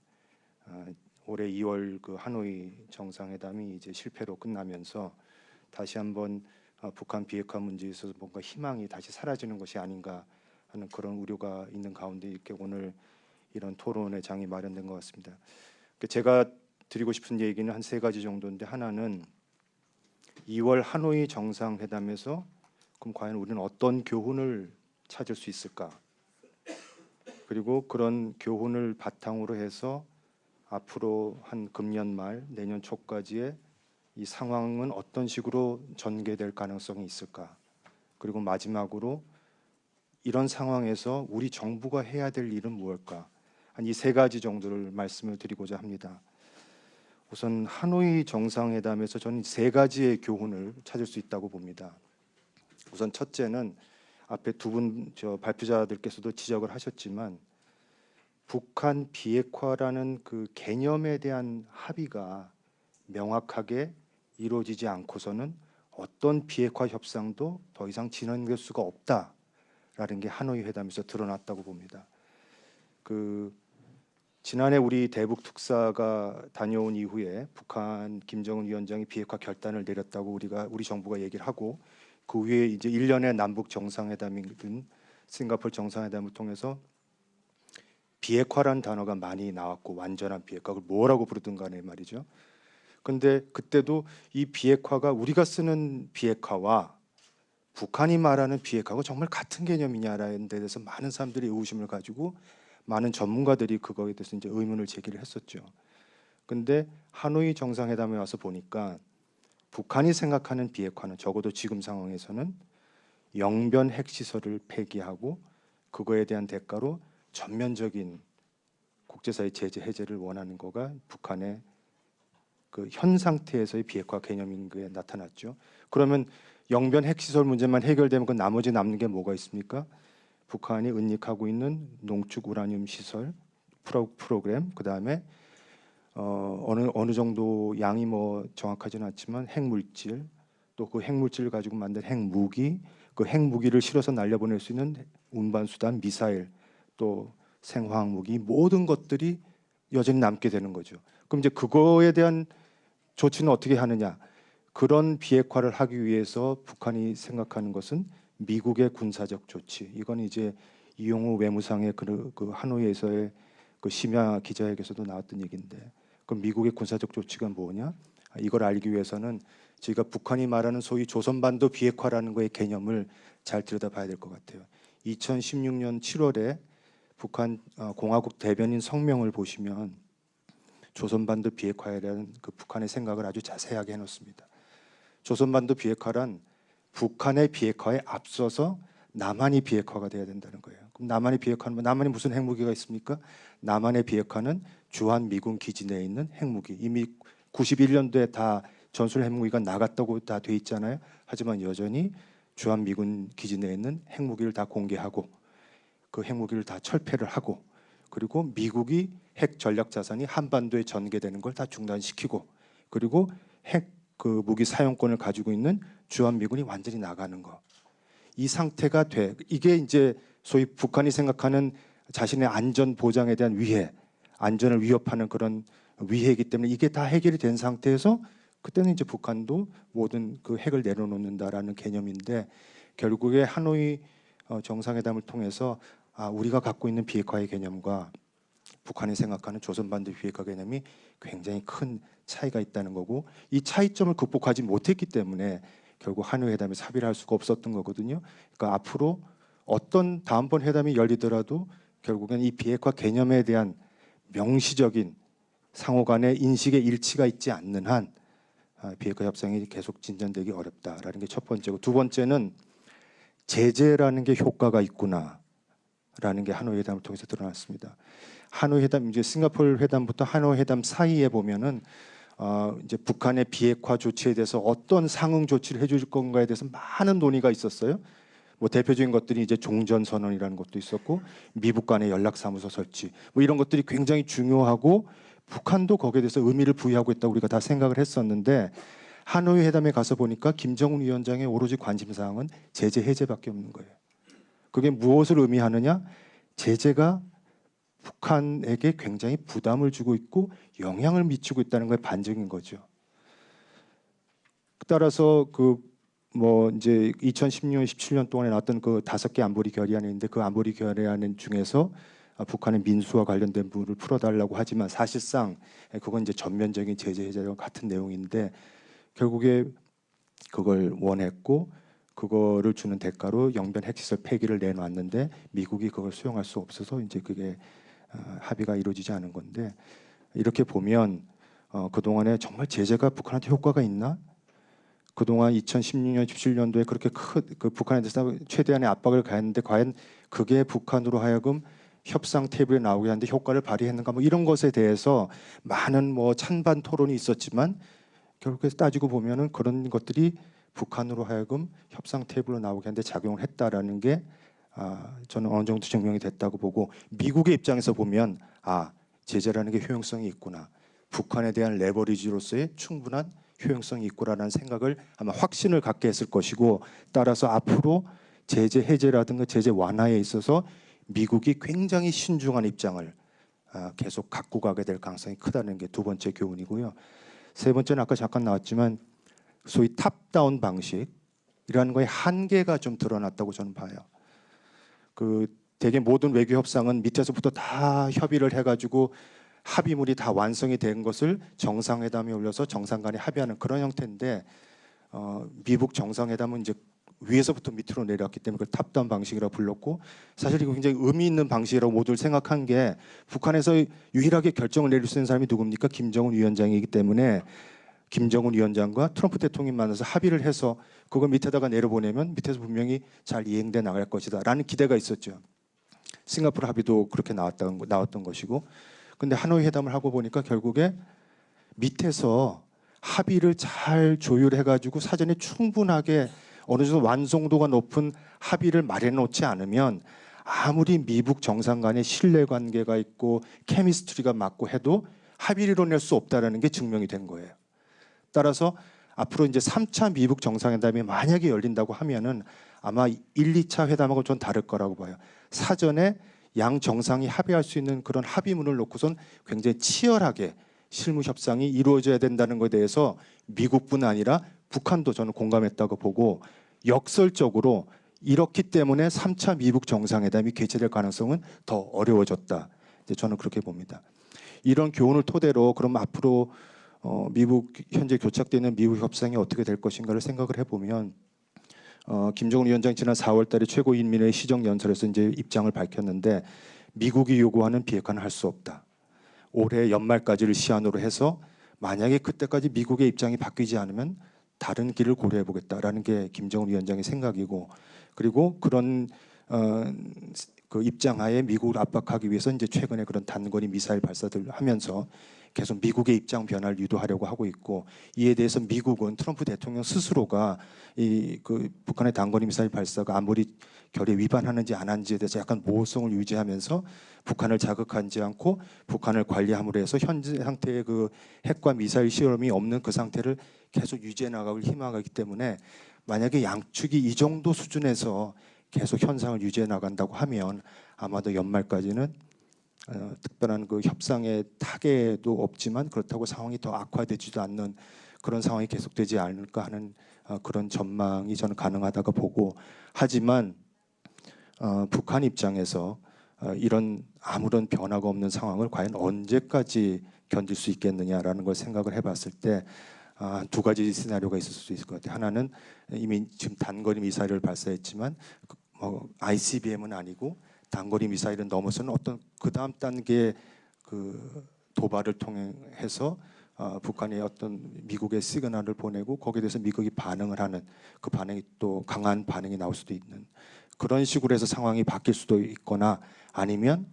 올해 2월 그 하노이 정상회담이 이제 실패로 끝나면서 다시 한번 북한 비핵화 문제에 있어서 뭔가 희망이 다시 사라지는 것이 아닌가 하는 그런 우려가 있는 가운데 이렇게 오늘 이런 토론의 장이 마련된 것 같습니다. 제가 드리고 싶은 얘기는 한 세 가지 정도인데 하나는 2월 하노이 정상회담에서 그럼 과연 우리는 어떤 교훈을 찾을 수 있을까? 그리고 그런 교훈을 바탕으로 해서 앞으로 한 금년 말 내년 초까지의 이 상황은 어떤 식으로 전개될 가능성이 있을까? 그리고 마지막으로 이런 상황에서 우리 정부가 해야 될 일은 무엇일까? 한 이 세 가지 정도를 말씀을 드리고자 합니다. 우선 하노이 정상회담에서 저는 세 가지의 교훈을 찾을 수 있다고 봅니다. 우선 첫째는 앞에 두 분 발표자들께서도 지적을 하셨지만 북한 비핵화라는 그 개념에 대한 합의가 명확하게 이루어지지 않고서는 어떤 비핵화 협상도 더 이상 진행될 수가 없다라는 게 하노이 회담에서 드러났다고 봅니다. 지난해 우리 대북 특사가 다녀온 이후에 북한 김정은 위원장이 비핵화 결단을 내렸다고 우리 정부가 얘기를 하고 그 후에 이제 1년의 남북 정상회담이든 싱가포르 정상회담을 통해서 비핵화라는 단어가 많이 나왔고 완전한 비핵화, 그걸 뭐라고 부르든 간에 말이죠. 근데 그때도 이 비핵화가 우리가 쓰는 비핵화와 북한이 말하는 비핵화가 정말 같은 개념이냐라는 데 대해서 많은 사람들이 의구심을 가지고 많은 전문가들이 그거에 대해서 이제 의문을 제기를 했었죠. 근데 하노이 정상회담에 와서 보니까 북한이 생각하는 비핵화는 적어도 지금 상황에서는 영변 핵시설을 폐기하고 그거에 대한 대가로 전면적인 국제사회 제재 해제를 원하는 거가 북한의 그 현 상태에서의 비핵화 개념인 게 나타났죠. 그러면 영변 핵시설 문제만 해결되면 그 나머지 남는 게 뭐가 있습니까? 북한이 은닉하고 있는 농축 우라늄 시설 프로그램, 그 다음에 어느 정도 양이 뭐 정확하지는 않지만 핵물질, 또 그 핵물질을 가지고 만든 핵무기, 그 핵무기를 실어서 날려보낼 수 있는 운반수단, 미사일, 또 생화학 무기, 모든 것들이 여전히 남게 되는 거죠. 그럼 이제 그거에 대한 조치는 어떻게 하느냐? 그런 비핵화를 하기 위해서 북한이 생각하는 것은 미국의 군사적 조치. 이건 이제 이용우 외무상의 그 하노이에서의 그 심야 기자회견에서도 나왔던 얘기인데, 그럼 미국의 군사적 조치가 뭐냐? 이걸 알기 위해서는 저희가 북한이 말하는 소위 조선반도 비핵화라는 거의 개념을 잘 들여다봐야 될 것 같아요. 2016년 7월에 북한 공화국 대변인 성명을 보시면 조선반도 비핵화에 대한 그 북한의 생각을 아주 자세하게 해놓습니다. 조선반도 비핵화란 북한의 비핵화에 앞서서 남한이 비핵화가 돼야 된다는 거예요. 그럼 남한의 비핵화는 남한이 무슨 핵무기가 있습니까? 남한의 비핵화는 주한 미군 기지 내에 있는 핵무기. 이미 91년도에 다 전술 핵무기가 나갔다고 다 돼 있잖아요. 하지만 여전히 주한 미군 기지 내에 있는 핵무기를 다 공개하고 그 핵무기를 다 철폐를 하고, 그리고 미국이 핵 전략 자산이 한반도에 전개되는 걸 다 중단시키고, 그리고 핵 그 무기 사용권을 가지고 있는 주한 미군이 완전히 나가는 거. 이 상태가 돼. 이게 이제 소위 북한이 생각하는 자신의 안전 보장에 대한 위해, 안전을 위협하는 그런 위해이기 때문에 이게 다 해결이 된 상태에서 그때는 이제 북한도 모든 그 핵을 내려놓는다라는 개념인데, 결국에 하노이 정상회담을 통해서 우리가 갖고 있는 비핵화의 개념과 북한이 생각하는 조선반도 비핵화 개념이 굉장히 큰 차이가 있다는 거고, 이 차이점을 극복하지 못했기 때문에 결국 하노이 회담에서 합의를 할 수가 없었던 거거든요. 그러니까 앞으로 어떤 다음번 회담이 열리더라도 결국엔 이 비핵화 개념에 대한 명시적인 상호 간의 인식의 일치가 있지 않는 한 비핵화 협상이 계속 진전되기 어렵다라는 게 첫 번째고, 두 번째는 제재라는 게 효과가 있구나라는 게 하노이 회담을 통해서 드러났습니다. 하노이 회담, 이제 싱가포르 회담부터 하노이 회담 사이에 보면은 이제 북한의 비핵화 조치에 대해서 어떤 상응 조치를 해줄 건가에 대해서 많은 논의가 있었어요. 뭐 대표적인 것들이 이제 종전 선언이라는 것도 있었고, 미북 간의 연락사무소 설치, 뭐 이런 것들이 굉장히 중요하고 북한도 거기에 대해서 의미를 부여하고 있다고 우리가 다 생각을 했었는데, 하노이 회담에 가서 보니까 김정은 위원장의 오로지 관심사항은 제재 해제밖에 없는 거예요. 그게 무엇을 의미하느냐? 제재가 북한에게 굉장히 부담을 주고 있고 영향을 미치고 있다는 거에 반증인 거죠. 따라서 뭐 이제 2016년, 17년 동안에 나왔던 그 5개 안보리 결의안이 있는데, 그 안보리 결의안 중에서 북한의 민수와 관련된 부분을 풀어달라고 하지만 사실상 그건 이제 전면적인 제재 해제와 같은 내용인데, 결국에 그걸 원했고, 그거를 주는 대가로 영변 핵시설 폐기를 내놨는데 미국이 그걸 수용할 수 없어서 이제 그게 합의가 이루어지지 않은 건데, 이렇게 보면 그동안에 정말 제재가 북한한테 효과가 있나? 그동안 2016년, 17년도에 그렇게 그 북한에 대해서 최대한의 압박을 가했는데 과연 그게 북한으로 하여금 협상 테이블에 나오게 하는데 효과를 발휘했는가, 뭐 이런 것에 대해서 많은 뭐 찬반 토론이 있었지만 결국에 따지고 보면은 그런 것들이 북한으로 하여금 협상 테이블로 나오게 하는데 작용을 했다라는 게 저는 어느 정도 증명이 됐다고 보고, 미국의 입장에서 보면 제재라는 게 효용성이 있구나, 북한에 대한 레버리지로서의 충분한 효용성이 있구나라는 생각을 아마 확신을 갖게 했을 것이고, 따라서 앞으로 제재 해제라든가 제재 완화에 있어서 미국이 굉장히 신중한 입장을 계속 갖고 가게 될 가능성이 크다는 게 두 번째 교훈이고요. 세 번째는 아까 잠깐 나왔지만 소위 탑다운 방식이라는 거의 한계가 좀 드러났다고 저는 봐요. 대개 모든 외교 협상은 밑에서부터 다 협의를 해가지고 합의물이 다 완성이 된 것을 정상회담에 올려서 정상 간에 합의하는 그런 형태인데, 미북 정상회담은 이제 위에서부터 밑으로 내려왔기 때문에 그걸 탑다운 방식이라고 불렀고, 사실 이거 굉장히 의미 있는 방식이라고 모두를 생각한 게, 북한에서 유일하게 결정을 내릴 수 있는 사람이 누굽니까? 김정은 위원장이기 때문에 김정은 위원장과 트럼프 대통령이 만나서 합의를 해서 그걸 밑에다가 내려보내면 밑에서 분명히 잘 이행돼 나갈 것이다라는 기대가 있었죠. 싱가포르 합의도 그렇게 나왔던 것이고, 근데 하노이 회담을 하고 보니까 결국에 밑에서 합의를 잘 조율해가지고 사전에 충분하게 어느 정도 완성도가 높은 합의를 마련해 놓지 않으면 아무리 미북 정상 간의 신뢰관계가 있고 케미스트리가 맞고 해도 합의를 이뤄낼 수 없다는 게 증명이 된 거예요. 따라서 앞으로 이제 3차 미북 정상회담이 만약에 열린다고 하면은 아마 1, 2차 회담하고 좀 다를 거라고 봐요. 사전에 양 정상이 합의할 수 있는 그런 합의문을 놓고선 굉장히 치열하게 실무 협상이 이루어져야 된다는 것에 대해서 미국뿐 아니라 북한도 저는 공감했다고 보고, 역설적으로 이렇기 때문에 3차 미북 정상회담이 개최될 가능성은 더 어려워졌다. 이제 저는 그렇게 봅니다. 이런 교훈을 토대로 그럼 앞으로 미국 현재 교착되는 미국 협상이 어떻게 될 것인가를 생각을 해보면, 김정은 위원장이 지난 4월달에 최고인민회의 시정연설에서 이제 입장을 밝혔는데, 미국이 요구하는 비핵화는 할 수 없다. 올해 연말까지를 시한으로 해서 만약에 그때까지 미국의 입장이 바뀌지 않으면 다른 길을 고려해 보겠다라는 게 김정은 위원장의 생각이고, 그리고 그런 그 입장하에 미국을 압박하기 위해서 이제 최근에 그런 단거리 미사일 발사들을 하면서 계속 미국의 입장 변화를 유도하려고 하고 있고, 이에 대해서 미국은 트럼프 대통령 스스로가 그 북한의 단거리 미사일 발사가 안보리 결의에 위반하는지 안 하는지에 대해서 약간 모호성을 유지하면서 북한을 자극하지 않고 북한을 관리함으로 해서 현재 상태의 그 핵과 미사일 시험이 없는 그 상태를 계속 유지해 나가길 희망하기 때문에, 만약에 양측이 이 정도 수준에서 계속 현상을 유지해 나간다고 하면 아마도 연말까지는 특별한 그 협상의 타개도 없지만 그렇다고 상황이 더 악화되지도 않는 그런 상황이 계속되지 않을까 하는 그런 전망이 저는 가능하다고 보고, 하지만 북한 입장에서 이런 아무런 변화가 없는 상황을 과연 언제까지 견딜 수 있겠느냐라는 걸 생각을 해봤을 때 두 가지 시나리오가 있을 수 있을 것 같아요. 하나는 이미 지금 단거리 미사일을 발사했지만 ICBM은 아니고 단거리 미사일은 넘어서는 어떤 그 다음 단계 그 도발을 통해서 북한이 어떤 미국의 시그널을 보내고 거기에 대해서 미국이 반응을 하는, 그 반응이 또 강한 반응이 나올 수도 있는 그런 식으로 해서 상황이 바뀔 수도 있거나, 아니면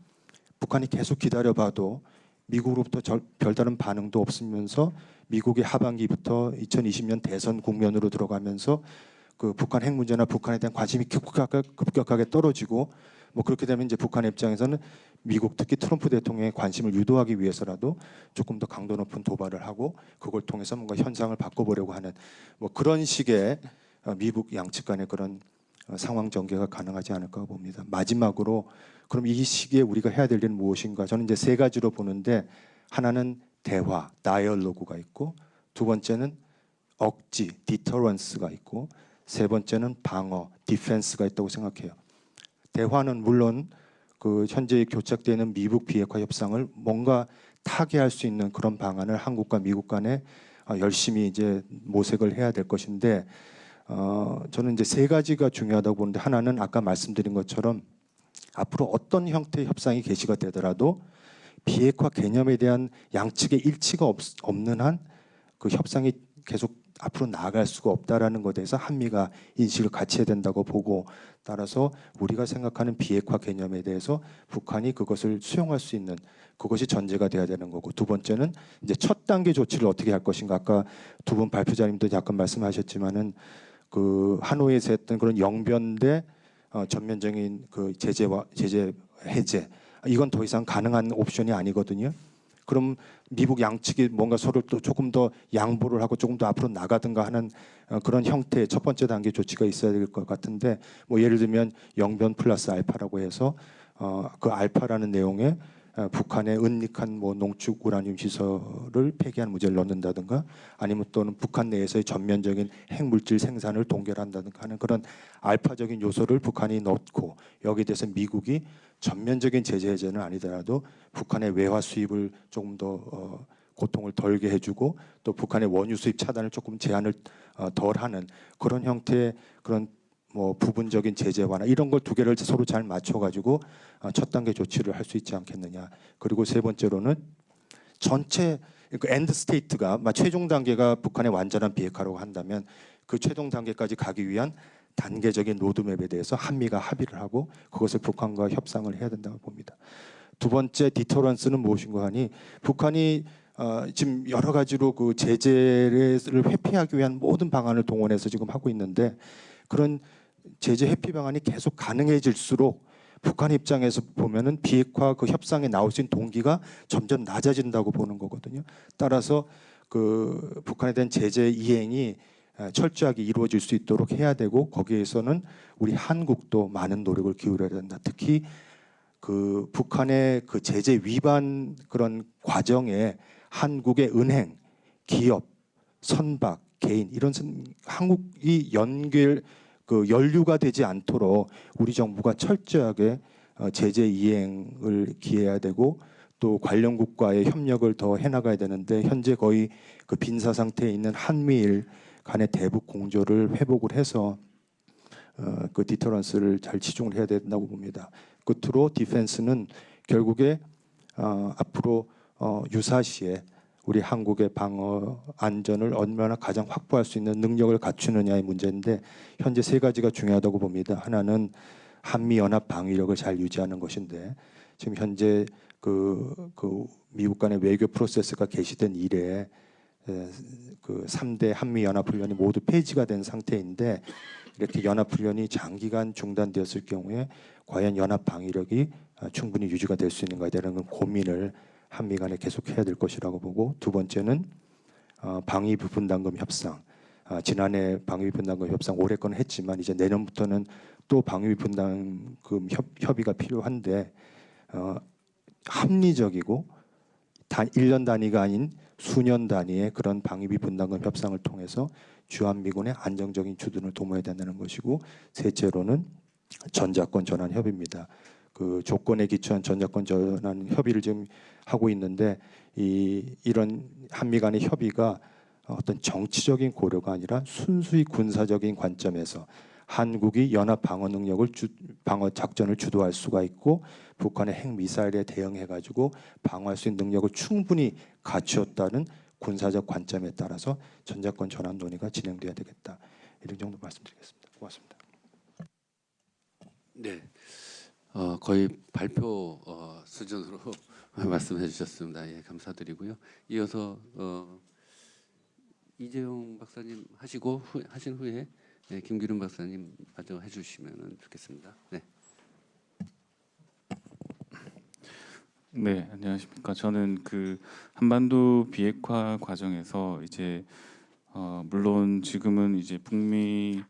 북한이 계속 기다려봐도 미국으로부터 별다른 반응도 없으면서 미국이 하반기부터 2020년 대선 국면으로 들어가면서 그 북한 핵 문제나 북한에 대한 관심이 급격하게 떨어지고, 뭐 그렇게 되면 이제 북한의 입장에서는 미국 특히 트럼프 대통령의 관심을 유도하기 위해서라도 조금 더 강도 높은 도발을 하고 그걸 통해서 뭔가 현상을 바꿔보려고 하는 뭐 그런 식의 미북 양측 간의 그런 상황 전개가 가능하지 않을까 봅니다. 마지막으로 그럼 이 시기에 우리가 해야 될 일은 무엇인가? 저는 이제 세 가지로 보는데, 하나는 대화, 다이얼로그가 있고, 두 번째는 억지, 디터런스가 있고, 세 번째는 방어, 디펜스가 있다고 생각해요. 대화는 물론 그 현재 교착되는 미북 비핵화 협상을 뭔가 타개할 수 있는 그런 방안을 한국과 미국 간에 열심히 이제 모색을 해야 될 것인데, 저는 이제 세 가지가 중요하다고 보는데, 하나는 아까 말씀드린 것처럼 앞으로 어떤 형태의 협상이 개시가 되더라도 비핵화 개념에 대한 양측의 일치가 없는 한 그 협상이 계속 앞으로 나아갈 수가 없다라는 것에 대해서 한미가 인식을 같이 해야 된다고 보고, 따라서 우리가 생각하는 비핵화 개념에 대해서 북한이 그것을 수용할 수 있는 그것이 전제가 돼야 되는 거고, 두 번째는 이제 첫 단계 조치를 어떻게 할 것인가. 아까 두 분 발표자님도 약간 말씀하셨지만은 그 하노이에서 했던 그런 영변대 전면적인 그 제재 해제, 이건 더 이상 가능한 옵션이 아니거든요. 그럼 미국 양측이 뭔가 서로 또 조금 더 양보를 하고 조금 더 앞으로 나가든가 하는 그런 형태의 첫 번째 단계 조치가 있어야 될 것 같은데, 뭐 예를 들면 영변 플러스 알파라고 해서 그 알파라는 내용에 북한의 은닉한 뭐 농축 우라늄 시설을 폐기하는 문제를 넣는다든가, 아니면 또는 북한 내에서의 전면적인 핵물질 생산을 동결한다든가 하는 그런 알파적인 요소를 북한이 넣고, 여기에 대해서 미국이 전면적인 제재 해제는 아니더라도 북한의 외화 수입을 조금 더 고통을 덜게 해주고, 또 북한의 원유 수입 차단을 조금 제한을 덜하는 그런 형태의 그런 뭐 부분적인 제재 완화, 이런 걸 두 개를 서로 잘 맞춰가지고 첫 단계 조치를 할 수 있지 않겠느냐. 그리고 세 번째로는 전체 그 엔드 스테이트가 최종 단계가 북한의 완전한 비핵화라고 한다면, 그 최종 단계까지 가기 위한 단계적인 로드맵에 대해서 한미가 합의를 하고 그것을 북한과 협상을 해야 된다고 봅니다. 두 번째 디터런스는 무엇인가 하니, 북한이 지금 여러 가지로 그 제재를 회피하기 위한 모든 방안을 동원해서 지금 하고 있는데, 그런 제재 회피 방안이 계속 가능해질수록 북한 입장에서 보면은 비핵화 그 협상에 나올 수 있는 동기가 점점 낮아진다고 보는 거거든요. 따라서 그 북한에 대한 제재 이행이 철저하게 이루어질 수 있도록 해야 되고, 거기에서는 우리 한국도 많은 노력을 기울여야 된다. 특히 그 북한의 그 제재 위반 그런 과정에 한국의 은행, 기업, 선박, 개인 이런 한국이 연루가 되지 않도록 우리 정부가 철저하게 제재 이행을 기해야 되고, 또 관련국과의 협력을 더 해나가야 되는데, 현재 거의 그 빈사 상태에 있는 한미일 간의 대북 공조를 회복을 해서 그 디터런스를 잘 치중을 해야 된다고 봅니다. 끝으로 디펜스는 결국에 앞으로 유사시에 우리 한국의 방어 안전을 얼마나 가장 확보할 수 있는 능력을 갖추느냐의 문제인데, 현재 세 가지가 중요하다고 봅니다. 하나는 한미 연합 방위력을 잘 유지하는 것인데, 지금 현재 그 미국 간의 외교 프로세스가 개시된 이래 그 3대 한미 연합 훈련이 모두 폐지가 된 상태인데, 이렇게 연합 훈련이 장기간 중단되었을 경우에 과연 연합 방위력이 충분히 유지가 될 수 있는가에 대한 고민을 한미 간에 계속해야 될 것이라고 보고, 두 번째는 방위비 분담금 협상. 지난해 방위비 분담금 협상 올해 건 했지만 이제 내년부터는 또 방위비 분담금 협의가 필요한데, 합리적이고 1년 단위가 아닌 수년 단위의 그런 방위비 분담금 협상을 통해서 주한미군의 안정적인 주둔을 도모해야 된다는 것이고, 셋째로는 전자권 전환 협의입니다. 그 조건에 기초한 전자권 전환 협의를 지금 하고 있는데, 이런 한미 간의 협의가 어떤 정치적인 고려가 아니라 순수히 군사적인 관점에서 한국이 연합 방어 능력을 방어 작전을 주도할 수가 있고, 북한의 핵 미사일에 대응해 가지고 방어할 수 있는 능력을 충분히 갖추었다는 군사적 관점에 따라서 전자권 전환 논의가 진행돼야 되겠다. 이런 정도 말씀드리겠습니다. 고맙습니다. 네, 거의 발표 수준으로 말씀해 주셨습니다. 예, 감사드리고요. 이어서 이재용 박사님 하신 후에 네, 김기룡 박사님 마저 해주시면 좋겠습니다. 네. 네, 안녕하십니까. 저는 그 한반도 비핵화 과정에서 이제 물론 지금은 이제 북미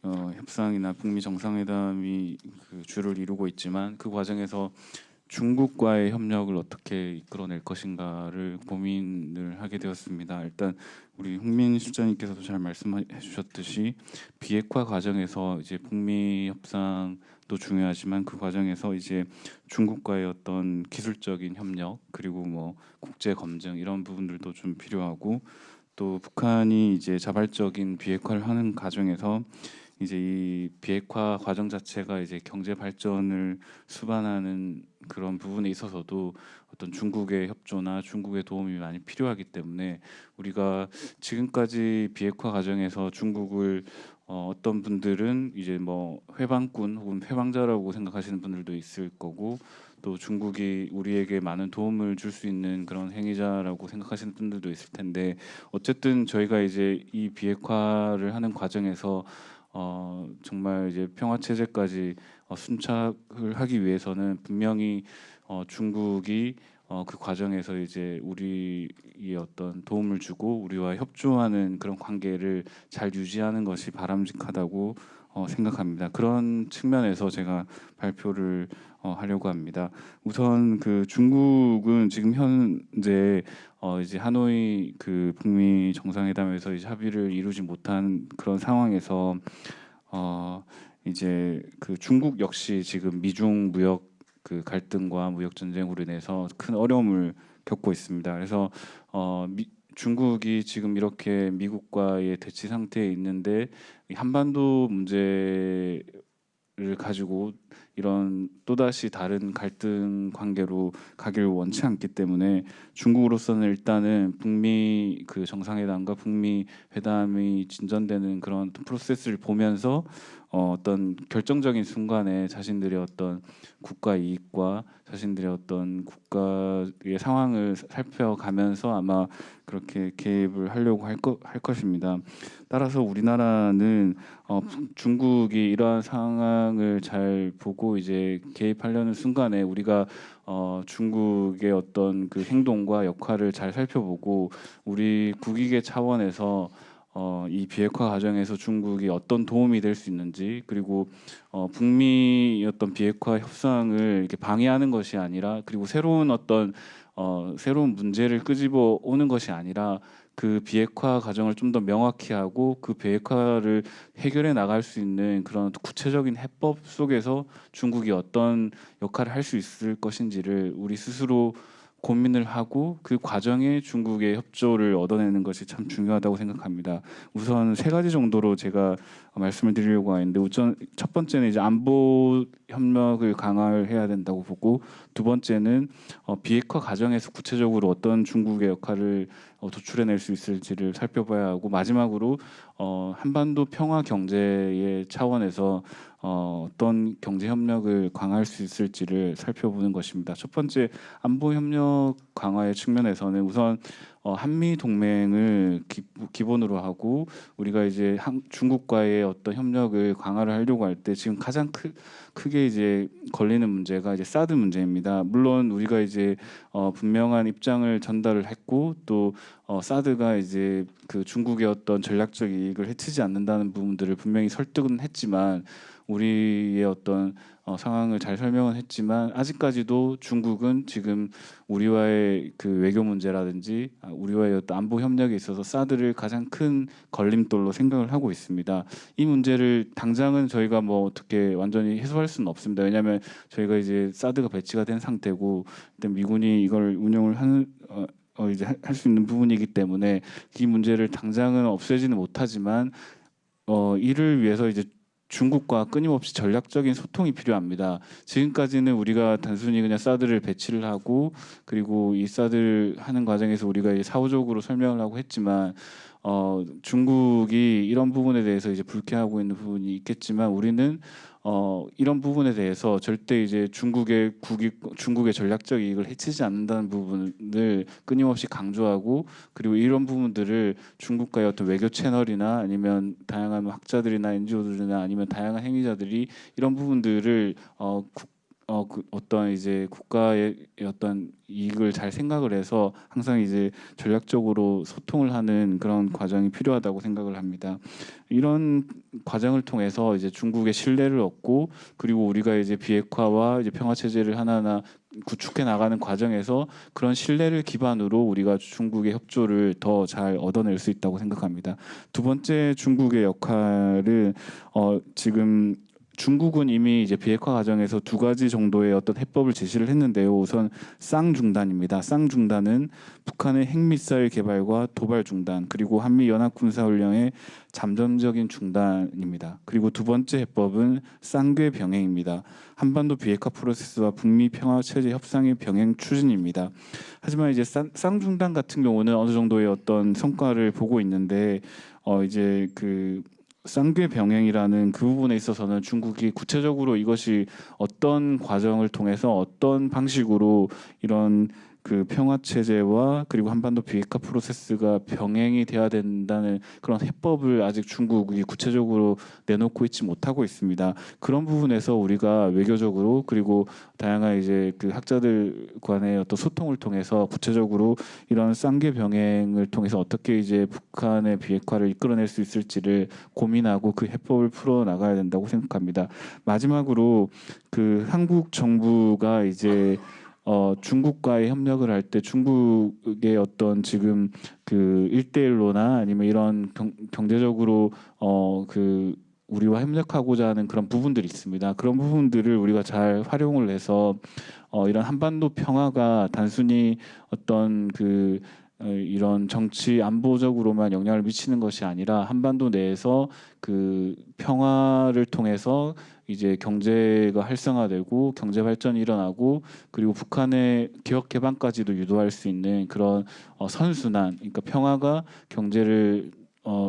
협상이나 북미 정상회담이 그 주를 이루고 있지만, 그 과정에서 중국과의 협력을 어떻게 이끌어낼 것인가를 고민을 하게 되었습니다. 일단 우리 홍민 실장님께서도 잘 말씀해 주셨듯이 비핵화 과정에서 이제 북미 협상도 중요하지만, 그 과정에서 이제 중국과의 어떤 기술적인 협력, 그리고 뭐 국제 검증 이런 부분들도 좀 필요하고, 또 북한이 이제 자발적인 비핵화를 하는 과정에서 이제 이 비핵화 과정 자체가 이제 경제 발전을 수반하는 그런 부분에 있어서도 어떤 중국의 협조나 중국의 도움이 많이 필요하기 때문에 우리가 지금까지 비핵화 과정에서 중국을 어떤 분들은 이제 뭐 회방꾼 혹은 회방자라고 생각하시는 분들도 있을 거고, 또 중국이 우리에게 많은 도움을 줄 수 있는 그런 행위자라고 생각하시는 분들도 있을 텐데, 어쨌든 저희가 이제 이 비핵화를 하는 과정에서 정말 이제 평화 체제까지 순착을 하기 위해서는 분명히 중국이 그 과정에서 이제 우리의 어떤 도움을 주고 우리와 협조하는 그런 관계를 잘 유지하는 것이 바람직하다고 생각합니다. 그런 측면에서 제가 발표를 하려고 합니다. 우선 그 중국은 지금 현재 이제 하노이 그 북미 정상회담에서 이제 합의를 이루지 못한 그런 상황에서 이제 그 중국 역시 지금 미중 무역 그 갈등과 무역 전쟁으로 인해서 큰 어려움을 겪고 있습니다. 그래서 중국이 지금 이렇게 미국과의 대치 상태에 있는데 이 한반도 문제를 가지고 이런 또다시 다른 갈등 관계로 가기를 원치 않기 때문에 중국으로서는 일단은 북미 그 정상회담과 북미 회담이 진전되는 그런 프로세스를 보면서 어떤 결정적인 순간에 자신들의 어떤 국가 이익과 자신들의 어떤 국가의 상황을 살펴가면서 아마 그렇게 개입을 하려고 할 것입니다. 따라서 우리나라는 중국이 이러한 상황을 잘 보고 이제 개입하려는 순간에 우리가 중국의 어떤 그 행동과 역할을 잘 살펴보고 우리 국익의 차원에서 이 비핵화 과정에서 중국이 어떤 도움이 될 수 있는지, 그리고 북미 어떤 비핵화 협상을 이렇게 방해하는 것이 아니라, 그리고 새로운 어떤 새로운 문제를 끄집어 오는 것이 아니라 그 비핵화 과정을 좀 더 명확히 하고 그 비핵화를 해결해 나갈 수 있는 그런 구체적인 해법 속에서 중국이 어떤 역할을 할 수 있을 것인지를 우리 스스로 고민을 하고 그 과정에 중국의 협조를 얻어내는 것이 참 중요하다고 생각합니다. 우선 세 가지 정도로 제가 말씀을 드리려고 하는데, 우선 첫 번째는 이제 안보 협력을 강화를 해야 된다고 보고, 두 번째는 비핵화 과정에서 구체적으로 어떤 중국의 역할을 도출해낼 수 있을지를 살펴봐야 하고, 마지막으로 한반도 평화 경제의 차원에서 어떤 경제 협력을 강화할 수 있을지를 살펴보는 것입니다. 첫 번째, 안보 협력 강화의 측면에서는 우선 한미 동맹을 기본으로 하고 우리가 이제 중국과의 어떤 협력을 강화를 하려고 할 때 지금 가장 크게 이제 걸리는 문제가 이제 사드 문제입니다. 물론 우리가 이제 분명한 입장을 전달을 했고, 또 사드가 이제 그 중국의 어떤 전략적 이익을 해치지 않는다는 부분들을 분명히 설득은 했지만, 우리의 어떤 상황을 잘 설명은 했지만 아직까지도 중국은 지금 우리와의 그 외교 문제라든지 우리와의 어떤 안보 협력에 있어서 사드를 가장 큰 걸림돌로 생각을 하고 있습니다. 이 문제를 당장은 저희가 뭐 어떻게 완전히 해소할 수는 없습니다. 왜냐하면 저희가 이제 사드가 배치가 된 상태고 일단 미군이 이걸 운영을 하는 이제 할 수 있는 부분이기 때문에 이 문제를 당장은 없애지는 못하지만 이를 위해서 이제 중국과 끊임없이 전략적인 소통이 필요합니다. 지금까지는 우리가 단순히 그냥 사드를 배치를 하고 그리고 이 사드를 하는 과정에서 우리가 이제 사후적으로 설명을 하고 했지만 중국이 이런 부분에 대해서 이제 불쾌하고 있는 부분이 있겠지만 우리는 이런 부분에 대해서 절대 이제 중국의 전략적 이익을 해치지 않는다는 부분을 끊임없이 강조하고, 그리고 이런 부분들을 중국과의 어떤 외교 채널이나 아니면 다양한 학자들이나 NGO들이나 아니면 다양한 행위자들이 이런 부분들을 그 어떤 이제 국가의 어떤 이익을 잘 생각을 해서 항상 이제 전략적으로 소통을 하는 그런 과정이 필요하다고 생각을 합니다. 이런 과정을 통해서 이제 중국의 신뢰를 얻고, 그리고 우리가 이제 비핵화와 이제 평화 체제를 하나하나 구축해 나가는 과정에서 그런 신뢰를 기반으로 우리가 중국의 협조를 더 잘 얻어낼 수 있다고 생각합니다. 두 번째, 중국의 역할은 지금 중국은 이미 이제 비핵화 과정에서 두 가지 정도의 어떤 해법을 제시를 했는데요. 우선 쌍중단입니다. 쌍중단은 북한의 핵미사일 개발과 도발 중단, 그리고 한미 연합 군사 훈련의 잠정적인 중단입니다. 그리고 두 번째 해법은 쌍궤 병행입니다. 한반도 비핵화 프로세스와 북미 평화 체제 협상의 병행 추진입니다. 하지만 이제 쌍중단 같은 경우는 어느 정도의 어떤 성과를 보고 있는데 이제 그 쌍궤 병행이라는 그 부분에 있어서는 중국이 구체적으로 이것이 어떤 과정을 통해서 어떤 방식으로 이런 그 평화 체제와 그리고 한반도 비핵화 프로세스가 병행이 돼야 된다는 그런 해법을 아직 중국이 구체적으로 내놓고 있지 못하고 있습니다. 그런 부분에서 우리가 외교적으로 그리고 다양한 이제 그 학자들 간의 어떤 소통을 통해서 구체적으로 이런 쌍궤 병행을 통해서 어떻게 이제 북한의 비핵화를 이끌어낼 수 있을지를 고민하고 그 해법을 풀어 나가야 된다고 생각합니다. 마지막으로 그 한국 정부가 이제 중국과의 협력을 할 때 중국의 어떤 지금 그 일대일로나 아니면 이런 경제적으로 그 우리와 협력하고자 하는 그런 부분들이 있습니다. 그런 부분들을 우리가 잘 활용을 해서 이런 한반도 평화가 단순히 어떤 그 이런 정치 안보적으로만 영향을 미치는 것이 아니라 한반도 내에서 그 평화를 통해서 이제 경제가 활성화되고 경제 발전이 일어나고 그리고 북한의 개혁 개방까지도 유도할 수 있는 그런 선순환, 그러니까 평화가 경제를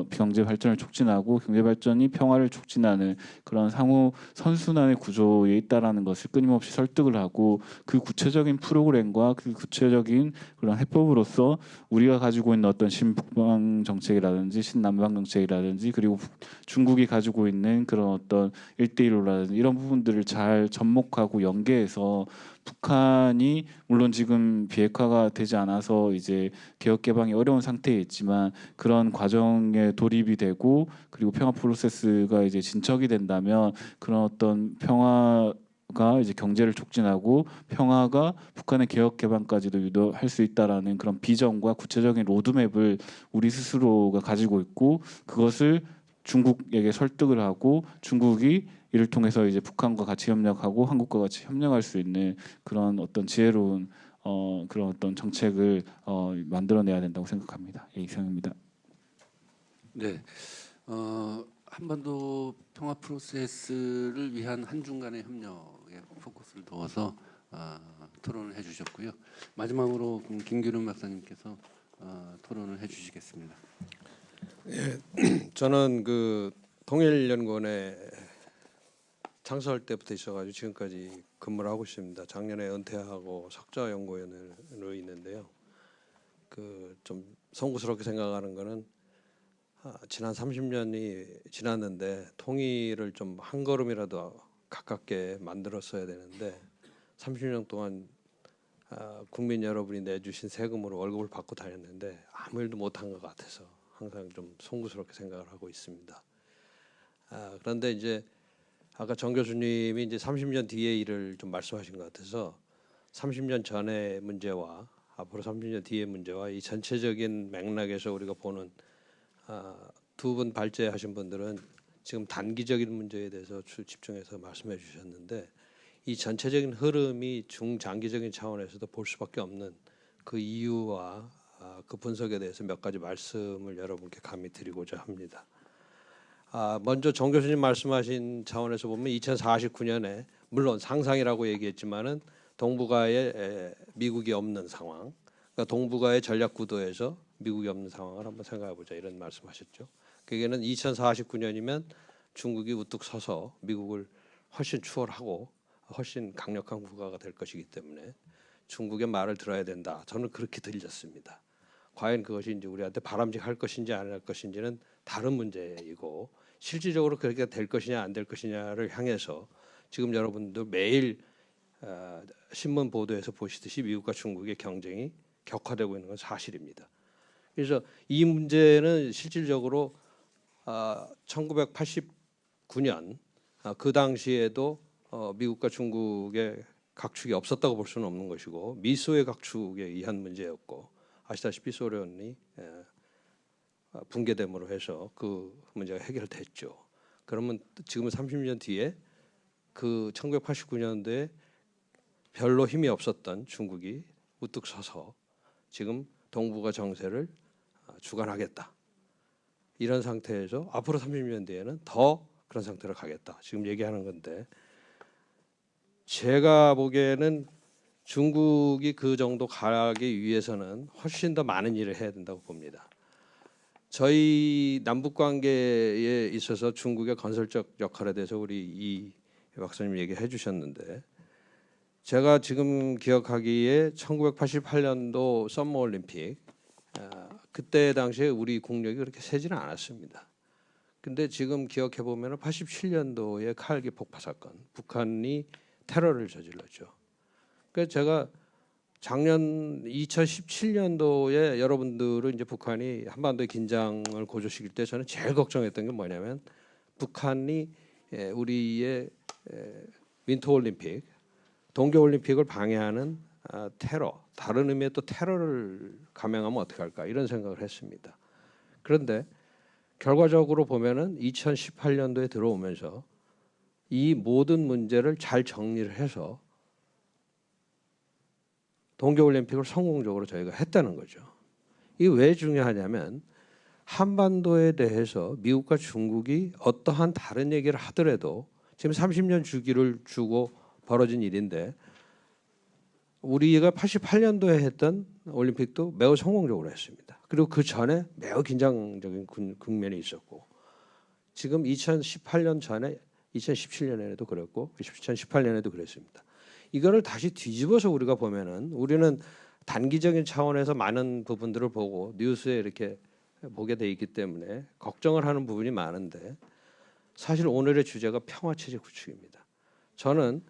경제 발전을 촉진하고 경제 발전이 평화를 촉진하는 그런 상호 선순환의 구조에 있다라는 것을 끊임없이 설득을 하고 그 구체적인 프로그램과 그 구체적인 그런 해법으로서 우리가 가지고 있는 어떤 신북방 정책이라든지 신남방 정책이라든지 그리고 중국이 가지고 있는 그런 어떤 일대일로라든지 이런 부분들을 잘 접목하고 연계해서 북한이 물론 지금 비핵화가 되지 않아서 이제 개혁 개방이 어려운 상태에 있지만 그런 과정에 돌입이 되고 그리고 평화 프로세스가 이제 진척이 된다면 그런 어떤 평화가 이제 경제를 촉진하고 평화가 북한의 개혁 개방까지도 유도할 수 있다라는 그런 비전과 구체적인 로드맵을 우리 스스로가 가지고 있고 그것을 중국에게 설득을 하고 중국이 이를 통해서 이제 북한과 같이 협력하고 한국과 같이 협력할 수 있는 그런 어떤 지혜로운 그런 어떤 정책을 만들어내야 된다고 생각합니다. 예, 이상입니다. 네, 한반도 평화 프로세스를 위한 한중 간의 협력에 포커스를 두어서 토론을 해주셨고요. 마지막으로 김규름 박사님께서 토론을 해주시겠습니다. 저는 그 통일연구원에 창설할 때부터 있어가지고 지금까지 근무를 하고 있습니다. 작년에 은퇴하고 석좌연구원으로 있는데요. 그 좀 송구스럽게 생각하는 거는 지난 30년이 지났는데 통일을 좀 한 걸음이라도 가깝게 만들었어야 되는데 30년 동안 국민 여러분이 내주신 세금으로 월급을 받고 다녔는데 아무 일도 못한 것 같아서 항상 좀 송구스럽게 생각을 하고 있습니다. 그런데 이제 아까 정 교수님이 이제 30년 뒤의 일을 좀 말씀하신 것 같아서 30년 전의 문제와 앞으로 30년 뒤의 문제와 이 전체적인 맥락에서 우리가 보는 두 분 발제하신 분들은 지금 단기적인 문제에 대해서 집중해서 말씀해 주셨는데 이 전체적인 흐름이 중장기적인 차원에서도 볼 수밖에 없는 그 이유와 그 분석에 대해서 몇 가지 말씀을 여러분께 감히 드리고자 합니다. 먼저 정 교수님 말씀하신 차원에서 보면 2049년에 물론 상상이라고 얘기했지만은 동북아에 미국이 없는 상황, 그러니까 동북아의 전략 구도에서 미국이 없는 상황을 한번 생각해 보자 이런 말씀하셨죠. 그게는 2049년이면 중국이 우뚝 서서 미국을 훨씬 추월하고 훨씬 강력한 국가가 될 것이기 때문에 중국의 말을 들어야 된다. 저는 그렇게 들렸습니다. 과연 그것이 이제 우리한테 바람직할 것인지 안 할 것인지는 다른 문제이고 실질적으로 그렇게 될 것이냐 안 될 것이냐를 향해서 지금 여러분들 매일 신문 보도에서 보시듯이 미국과 중국의 경쟁이 격화되고 있는 건 사실입니다. 그래서 이 문제는 실질적으로 1989년 그 당시에도 미국과 중국의 각축이 없었다고 볼 수는 없는 것이고 미소의 각축에 의한 문제였고 아시다시피 소련이 붕괴됨으로 해서 그 문제가 해결됐죠. 그러면 지금은 30년 뒤에 그 1989년도에 별로 힘이 없었던 중국이 우뚝 서서 지금 동북아 정세를 주관하겠다. 이런 상태에서 앞으로 30년 뒤에는 더 그런 상태로 가겠다. 지금 얘기하는 건데 제가 보기에는 중국이 그 정도 가기 위해서는 훨씬 더 많은 일을 해야 된다고 봅니다. 저희 남북 관계에 있어서 중국의 건설적 역할에 대해서 우리 이 박사님 얘기해 주셨는데 제가 지금 기억하기에 1988년도 썸머 올림픽 그때 당시에 우리 국력이 그렇게 세지는 않았습니다. 근데 지금 기억해 보면 87년도에 칼기 폭파 사건, 북한이 테러를 저질렀죠. 그래서 제가 작년 2017년도에 여러분들은 이제 북한이 한반도의 긴장을 고조시킬 때 저는 제일 걱정했던 게 뭐냐면 북한이 우리의 윈터 올림픽, 동계 올림픽을 방해하는 테러, 다른 의미의 또 테러를 감행하면 어떻게 할까 이런 생각을 했습니다. 그런데 결과적으로 보면은 2018년도에 들어오면서 이 모든 문제를 잘 정리를 해서 동계올림픽을 성공적으로 저희가 했다는 거죠. 이게 왜 중요하냐면 한반도에 대해서 미국과 중국이 어떠한 다른 얘기를 하더라도 지금 30년 주기를 주고 벌어진 일인데 우리가 88년도에 했던 올림픽도 매우 성공적으로 했습니다. 그리고 그 전에 매우 긴장적인 국면이 있었고 지금 2018년 전에 2017년에도 그랬고 2018년에도 그랬습니다. 이거를 다시 뒤집어서 우리가 보면은 우리는 단기적인 차원에서 많은 부분들을 보고 뉴스에 이렇게 보게 돼 있기 때문에 걱정을 하는 부분이 많은데 사실 오늘의 주제가 평화체제 구축입니다. 저는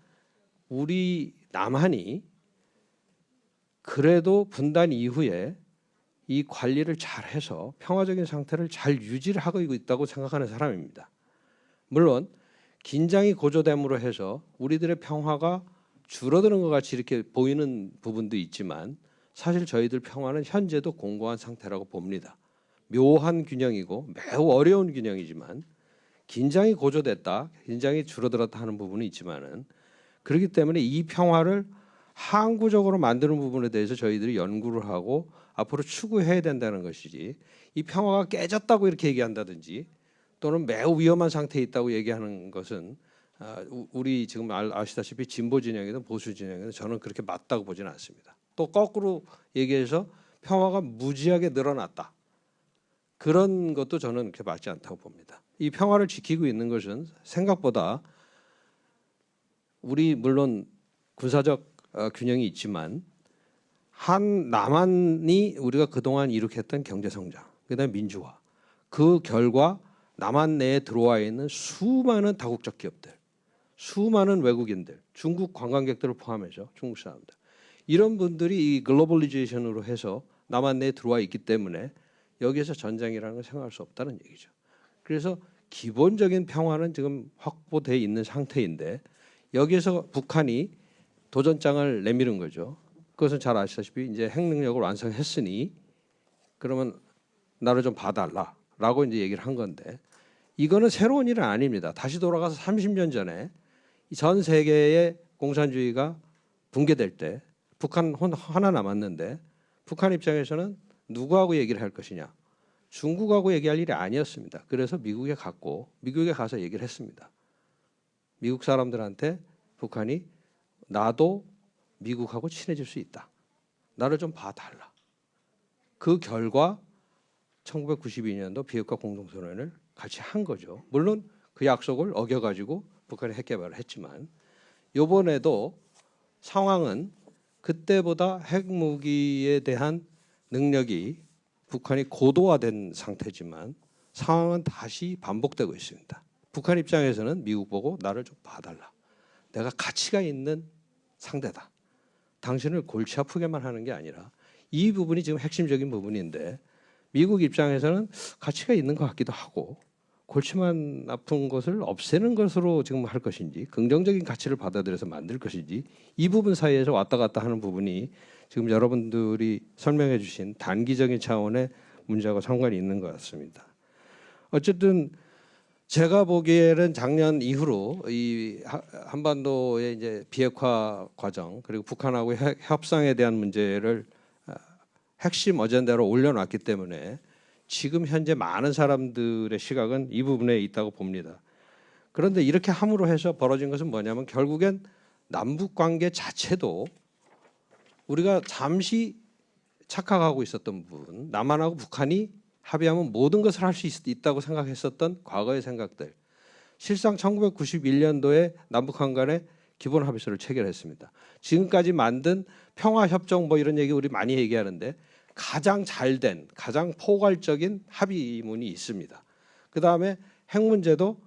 우리 남한이 그래도 분단 이후에 이 관리를 잘해서 평화적인 상태를 잘 유지를 하고 있다고 생각하는 사람입니다. 물론 긴장이 고조됨으로 해서 우리들의 평화가 줄어드는 것 같이 이렇게 보이는 부분도 있지만 사실 저희들 평화는 현재도 공고한 상태라고 봅니다. 묘한 균형이고 매우 어려운 균형이지만 긴장이 고조됐다, 긴장이 줄어들었다 하는 부분은 있지만은 그렇기 때문에 이 평화를 항구적으로 만드는 부분에 대해서 저희들이 연구를 하고 앞으로 추구해야 된다는 것이지 이 평화가 깨졌다고 이렇게 얘기한다든지 또는 매우 위험한 상태에 있다고 얘기하는 것은 우리 지금 아시다시피 진보 진영이든 보수 진영이든 저는 그렇게 맞다고 보지는 않습니다. 또 거꾸로 얘기해서 평화가 무지하게 늘어났다. 그런 것도 저는 그렇게 맞지 않다고 봅니다. 이 평화를 지키고 있는 것은 생각보다 우리 물론 군사적 균형이 있지만 한 남한이 우리가 그동안 이룩했던 경제 성장, 그다음에 민주화, 그 결과 남한 내에 들어와 있는 수많은 다국적 기업들, 수많은 외국인들, 중국 관광객들을 포함해서 중국 사람들 이런 분들이 이 글로벌리제이션으로 해서 남한 내에 들어와 있기 때문에 여기에서 전쟁이라는 걸 생각할 수 없다는 얘기죠. 그래서 기본적인 평화는 지금 확보되어 있는 상태인데 여기에서 북한이 도전장을 내미는 거죠. 그것은 잘 아시다시피 이제 핵 능력을 완성했으니 그러면 나를 좀 봐달라라고 이제 얘기를 한 건데 이거는 새로운 일은 아닙니다. 다시 돌아가서 30년 전에 전 세계의 공산주의가 붕괴될 때 북한 하나 남았는데 북한 입장에서는 누구하고 얘기를 할 것이냐? 중국하고 얘기할 일이 아니었습니다. 그래서 미국에 가서 얘기를 했습니다. 미국 사람들한테 북한이 나도 미국하고 친해질 수 있다. 나를 좀 봐달라. 그 결과 1992년도 비핵화 공동선언을 같이 한 거죠. 물론 그 약속을 어겨가지고 북한이 핵 개발을 했지만 이번에도 상황은 그때보다 핵무기에 대한 능력이 북한이 고도화된 상태지만 상황은 다시 반복되고 있습니다. 북한 입장에서는 미국 보고 나를 좀 봐달라. 내가 가치가 있는 상대다. 당신을 골치 아프게만 하는 게 아니라 이 부분이 지금 핵심적인 부분인데 미국 입장에서는 가치가 있는 것 같기도 하고 골치만 아픈 것을 없애는 것으로 지금 할 것인지 긍정적인 가치를 받아들여서 만들 것인지 이 부분 사이에서 왔다 갔다 하는 부분이 지금 여러분들이 설명해 주신 단기적인 차원의 문제하고 상관이 있는 것 같습니다. 어쨌든 제가 보기에는 작년 이후로 이 한반도의 이제 비핵화 과정 그리고 북한하고 협상에 대한 문제를 핵심 어젠다로 올려놨기 때문에 지금 현재 많은 사람들의 시각은 이 부분에 있다고 봅니다. 그런데 이렇게 함으로 해서 벌어진 것은 뭐냐면 결국엔 남북 관계 자체도 우리가 잠시 착각하고 있었던 부분, 남한하고 북한이 합의하면 모든 것을 할 수 있다고 생각했었던 과거의 생각들. 실상 1991년도에 남북한 간에 기본 합의서를 체결했습니다. 지금까지 만든 평화협정 뭐 이런 얘기 우리 많이 얘기하는데 가장 잘된, 가장 포괄적인 합의문이 있습니다. 그 다음에 핵 문제도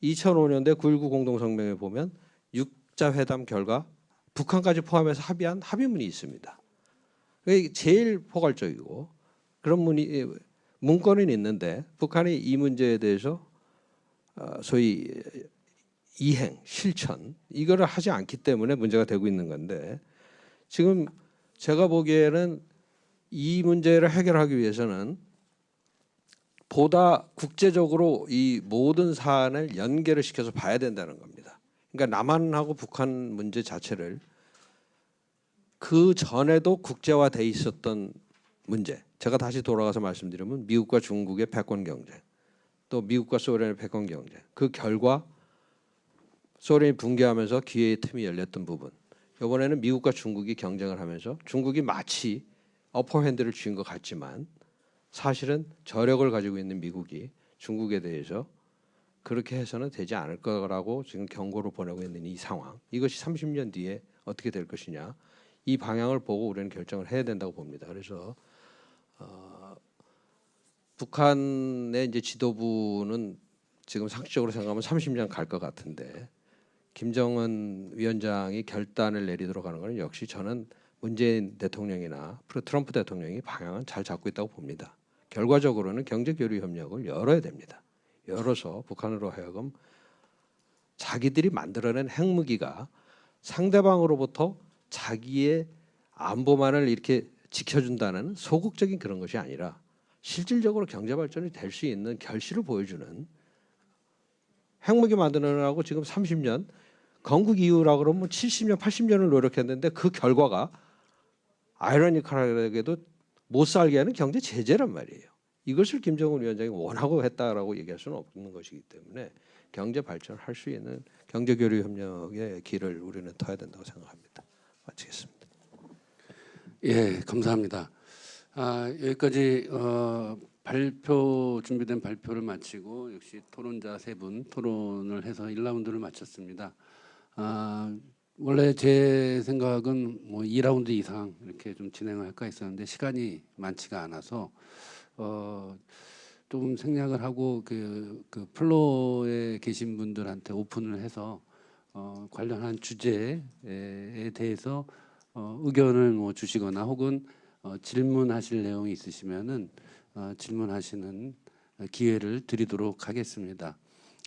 2005년대 9.19 공동성명에 보면 6자 회담 결과 북한까지 포함해서 합의한 합의문이 있습니다. 그게 제일 포괄적이고 그런 문건은 있는데 북한이 이 문제에 대해서 소위 이행, 실천 이거를 하지 않기 때문에 문제가 되고 있는 건데 지금 제가 보기에는 이 문제를 해결하기 위해서는 보다 국제적으로 이 모든 사안을 연계를 시켜서 봐야 된다는 겁니다. 그러니까 남한하고 북한 문제 자체를 그 전에도 국제화돼 있었던 문제. 제가 다시 돌아가서 말씀드리면 미국과 중국의 패권 경쟁, 또 미국과 소련의 패권 경쟁. 그 결과 소련이 붕괴하면서 기회의 틈이 열렸던 부분. 이번에는 미국과 중국이 경쟁을 하면서 중국이 마치 어퍼핸드를 쥐은 것 같지만 사실은 저력을 가지고 있는 미국이 중국에 대해서 그렇게 해서는 되지 않을 거라고 지금 경고를 보내고 있는 이 상황. 이것이 30년 뒤에 어떻게 될 것이냐. 이 방향을 보고 우리는 결정을 해야 된다고 봅니다. 그래서 북한의 이제 지도부는 지금 상식적으로 생각하면 30년 갈 것 같은데 김정은 위원장이 결단을 내리도록 하는 것은 역시 저는 문재인 대통령이나 트럼프 대통령이 방향은 잘 잡고 있다고 봅니다. 결과적으로는 경제 교류 협력을 열어야 됩니다. 열어서 북한으로 하여금 자기들이 만들어낸 핵무기가 상대방으로부터 자기의 안보만을 이렇게 지켜준다는 소극적인 그런 것이 아니라 실질적으로 경제 발전이 될 수 있는 결실을 보여주는 핵무기 만드느라고 지금 30년 건국 이후라고 그러면 70년, 80년을 노력했는데 그 결과가 아이러니컬하게도 못 살게 하는 경제 제재란 말이에요. 이것을 김정은 위원장이 원하고 했다라고 얘기할 수는 없는 것이기 때문에 경제 발전할 수 있는 경제 교류 협력의 길을 우리는 터야 된다고 생각합니다. 마치겠습니다. 예, 감사합니다. 여기까지 준비된 발표를 마치고 역시 토론자 세 분 토론을 해서 1라운드를 마쳤습니다. 원래 제 생각은 뭐 2라운드 이상 이렇게 좀 진행을 할까 했었는데 시간이 많지가 않아서 좀 생략을 하고 그 플로어에 계신 분들한테 오픈을 해서 관련한 주제에 대해서 의견을 뭐 주시거나 혹은 질문하실 내용이 있으시면은 질문하시는 기회를 드리도록 하겠습니다.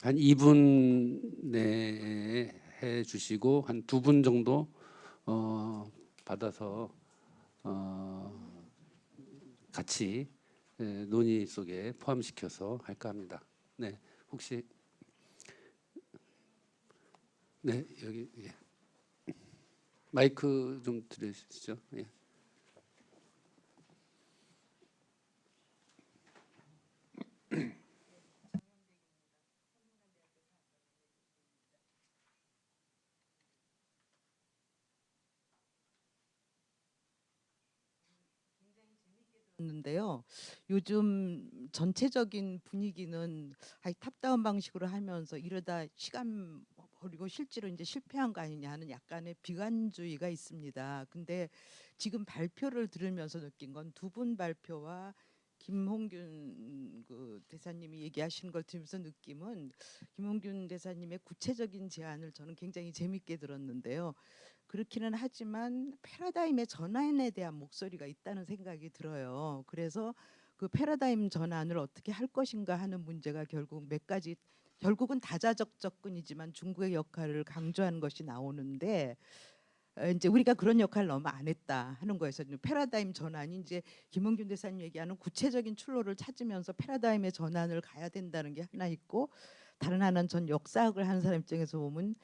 한 2분 내에 해 주시고 한 2분 정도 받아서 같이 논의 속에 포함시켜서 할까 합니다. 네, 혹시 네 여기 예. 마이크 좀 들으시죠. 예. 는데요. 요즘 전체적인 분위기는 탑다운 방식으로 하면서 이러다 시간 버리고 실제로 이제 실패한 거 아니냐 하는 약간의 비관주의가 있습니다. 근데 지금 발표를 들으면서 느낀 건 두 분 발표와 김홍균 그 대사님이 얘기하시는 걸 들으면서 느낌은 김홍균 대사님의 구체적인 제안을 저는 굉장히 재밌게 들었는데요. 그렇기는 하지만 패러다임의 전환에 대한 목소리가 있다는 생각이 들어요. 그래서 그 패러다임 전환을 어떻게 할 것인가 하는 문제가 결국 몇 가지 결국은 다자적 접근이지만 중국의 역할을 강조하는 것이 나오는데 이제 우리가 그런 역할을 너무 안 했다 하는 거에서 패러다임 전환이 이제 김원균 대사님 얘기하는 구체적인 출로를 찾으면서 패러다임의 전환을 가야 된다는 게 하나 있고, 다른 하나는 전 역사학을 하는 사람 입장에서 보면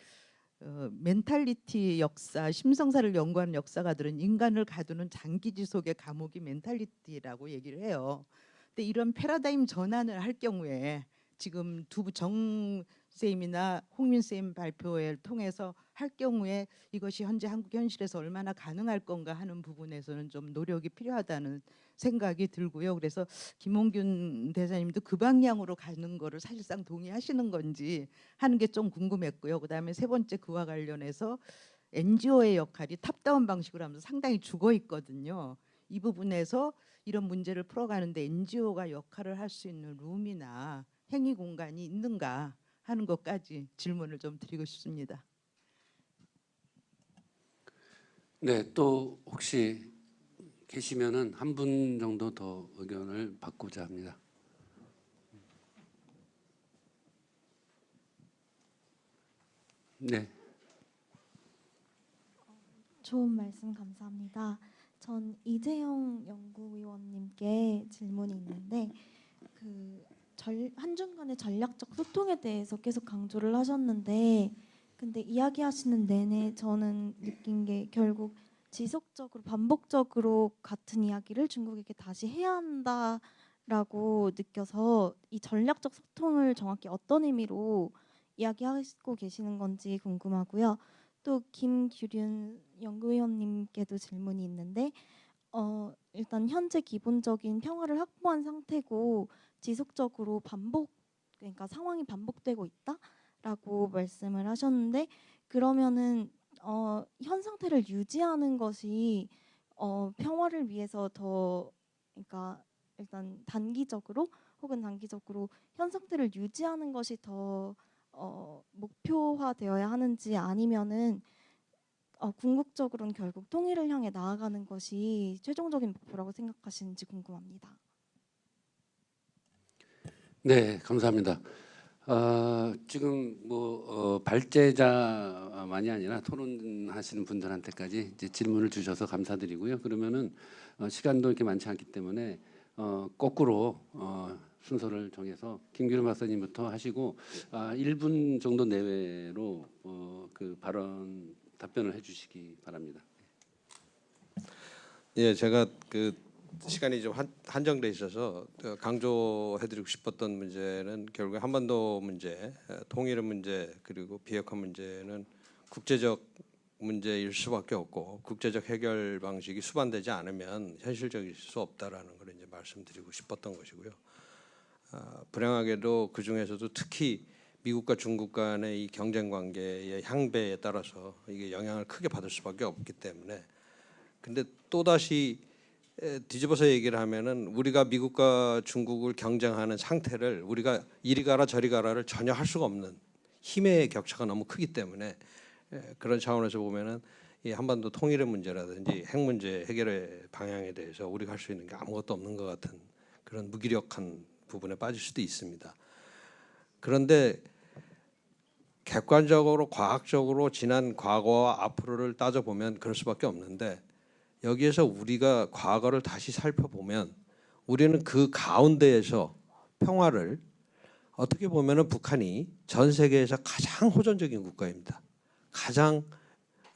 멘탈리티 역사, 심성사를 연구하는 역사가들은 인간을 가두는 장기 지속의 감옥이 멘탈리티라고 얘기를 해요. 근데 이런 패러다임 전환을 할 경우에 지금 정 쌤이나 홍민 쌤 발표를 통해서 할 경우에 이것이 현재 한국 현실에서 얼마나 가능할 건가 하는 부분에서는 좀 노력이 필요하다는 생각이 들고요. 그래서 김홍균 대사님도 그 방향으로 가는 거를 사실상 동의하시는 건지 하는 게 좀 궁금했고요. 그다음에 세 번째, 그와 관련해서 NGO의 역할이 탑다운 방식으로 하면서 상당히 죽어 있거든요. 이 부분에서 이런 문제를 풀어가는데 NGO가 역할을 할 수 있는 룸이나 행위 공간이 있는가 하는 것까지 질문을 좀 드리고 싶습니다. 네, 또 혹시 계시면은 한 분 정도 더 의견을 받고자 합니다. 네. 좋은 말씀 감사합니다. 전 이재영 연구위원님께 질문이 있는데, 한중간의 전략적 소통에 대해서 계속 강조를 하셨는데, 근데 이야기하시는 내내 저는 느낀 게 결국 지속적으로 반복적으로 같은 이야기를 중국에게 다시 해야 한다라고 느껴서, 이 전략적 소통을 정확히 어떤 의미로 이야기하고 계시는 건지 궁금하고요. 또 김규륜 연구위원님께도 질문이 있는데, 일단 현재 기본적인 평화를 확보한 상태고 지속적으로 그러니까 상황이 반복되고 있다라고 말씀을 하셨는데, 그러면은 현 상태를 유지하는 것이 평화를 위해서 그러니까 일단 단기적으로 혹은 단기적으로 현 상태를 유지하는 것이 더 목표화되어야 하는지, 아니면은 궁극적으로는 결국 통일을 향해 나아가는 것이 최종적인 목표라고 생각하시는지 궁금합니다. 네, 감사합니다. 지금 발제자만이 아니라 토론하시는 분들한테까지 이제 질문을 주셔서 감사드리고요. 그러면은 시간도 이렇게 많지 않기 때문에 거꾸로 순서를 정해서 김규륜 박사님부터 하시고 1분 정도 내외로 그 발언 답변을 해주시기 바랍니다. 예, 제가 시간이 좀 한정돼 있어서 강조해드리고 싶었던 문제는 결국에 한반도 문제, 통일의 문제, 그리고 비핵화 문제는 국제적 문제일 수밖에 없고, 국제적 해결 방식이 수반되지 않으면 현실적일 수 없다라는 걸 이제 말씀드리고 싶었던 것이고요. 불행하게도 그 중에서도 특히 미국과 중국 간의 이 경쟁 관계의 향배에 따라서 이게 영향을 크게 받을 수밖에 없기 때문에, 근데 또 다시 뒤집어서 얘기를 하면은 우리가 미국과 중국을 경쟁하는 상태를 우리가 이리 가라 저리 가라를 전혀 할 수가 없는 힘의 격차가 너무 크기 때문에, 그런 차원에서 보면은 이 한반도 통일의 문제라든지 핵 문제 해결의 방향에 대해서 우리가 할 수 있는 게 아무것도 없는 것 같은 그런 무기력한 부분에 빠질 수도 있습니다. 그런데 객관적으로 과학적으로 지난 과거와 앞으로를 따져보면 그럴 수밖에 없는데, 여기에서 우리가 과거를 다시 살펴보면 우리는 그 가운데에서 평화를, 어떻게 보면은 북한이 전 세계에서 가장 호전적인 국가입니다. 가장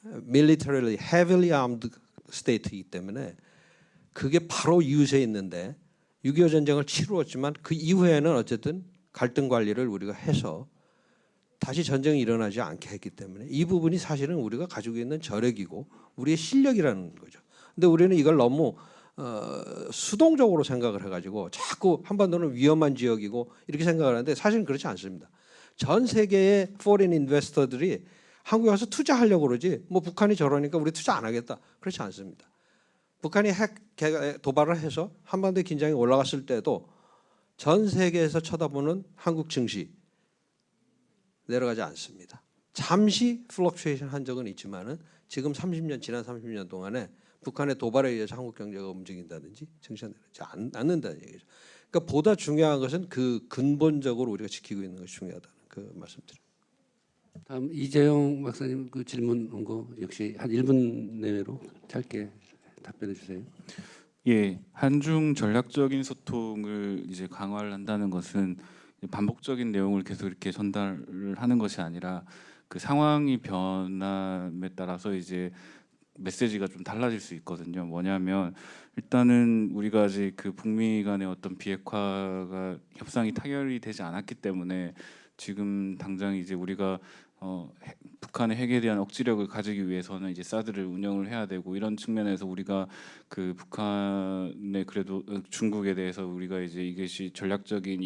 militarily heavily armed state이기 때문에 그게 바로 이웃에 있는데, 6.25 전쟁을 치루었지만 그 이후에는 어쨌든 갈등 관리를 우리가 해서 다시 전쟁이 일어나지 않게 했기 때문에 이 부분이 사실은 우리가 가지고 있는 저력이고 우리의 실력이라는 거죠. 근데 우리는 이걸 너무 수동적으로 생각을 해가지고 자꾸 한반도는 위험한 지역이고 이렇게 생각을 하는데, 사실은 그렇지 않습니다. 전 세계의 foreign investor들이 한국에 와서 투자하려고 그러지, 뭐 북한이 저러니까 우리 투자 안 하겠다, 그렇지 않습니다. 북한이 핵 도발을 해서 한반도의 긴장이 올라갔을 때도 전 세계에서 쳐다보는 한국 증시 내려가지 않습니다. 잠시 플럭추에이션 한 적은 있지만은 지난 30년 동안에 북한의 도발에 의해서 한국 경제가 움직인다든지 증시가 내려가지 않는다는 얘기죠. 그러니까 보다 중요한 것은 그 근본적으로 우리가 지키고 있는 것이 중요하다는 그 말씀드립니다. 다음 이재용 박사님 그 질문 온 거 역시 한 1분 내외로 짧게 답변해 주세요. 예, 한중 전략적인 소통을 이제 강화를 한다는 것은 반복적인 내용을 계속 이렇게 전달을 하는 것이 아니라 그 상황이 변함에 따라서 이제 메시지가 좀 달라질 수 있거든요. 뭐냐면 일단은 우리가 아직 그 북미 간의 어떤 비핵화가 협상이 타결이 되지 않았기 때문에 지금 당장 이제 우리가 북한의 핵에 대한 억지력을 가지기 위해서는 이제 사드를 운영을 해야 되고 이런 측면에서 우리가 그 북한의 그래도 중국에 대해서 우리가 이제 이것이 전략적인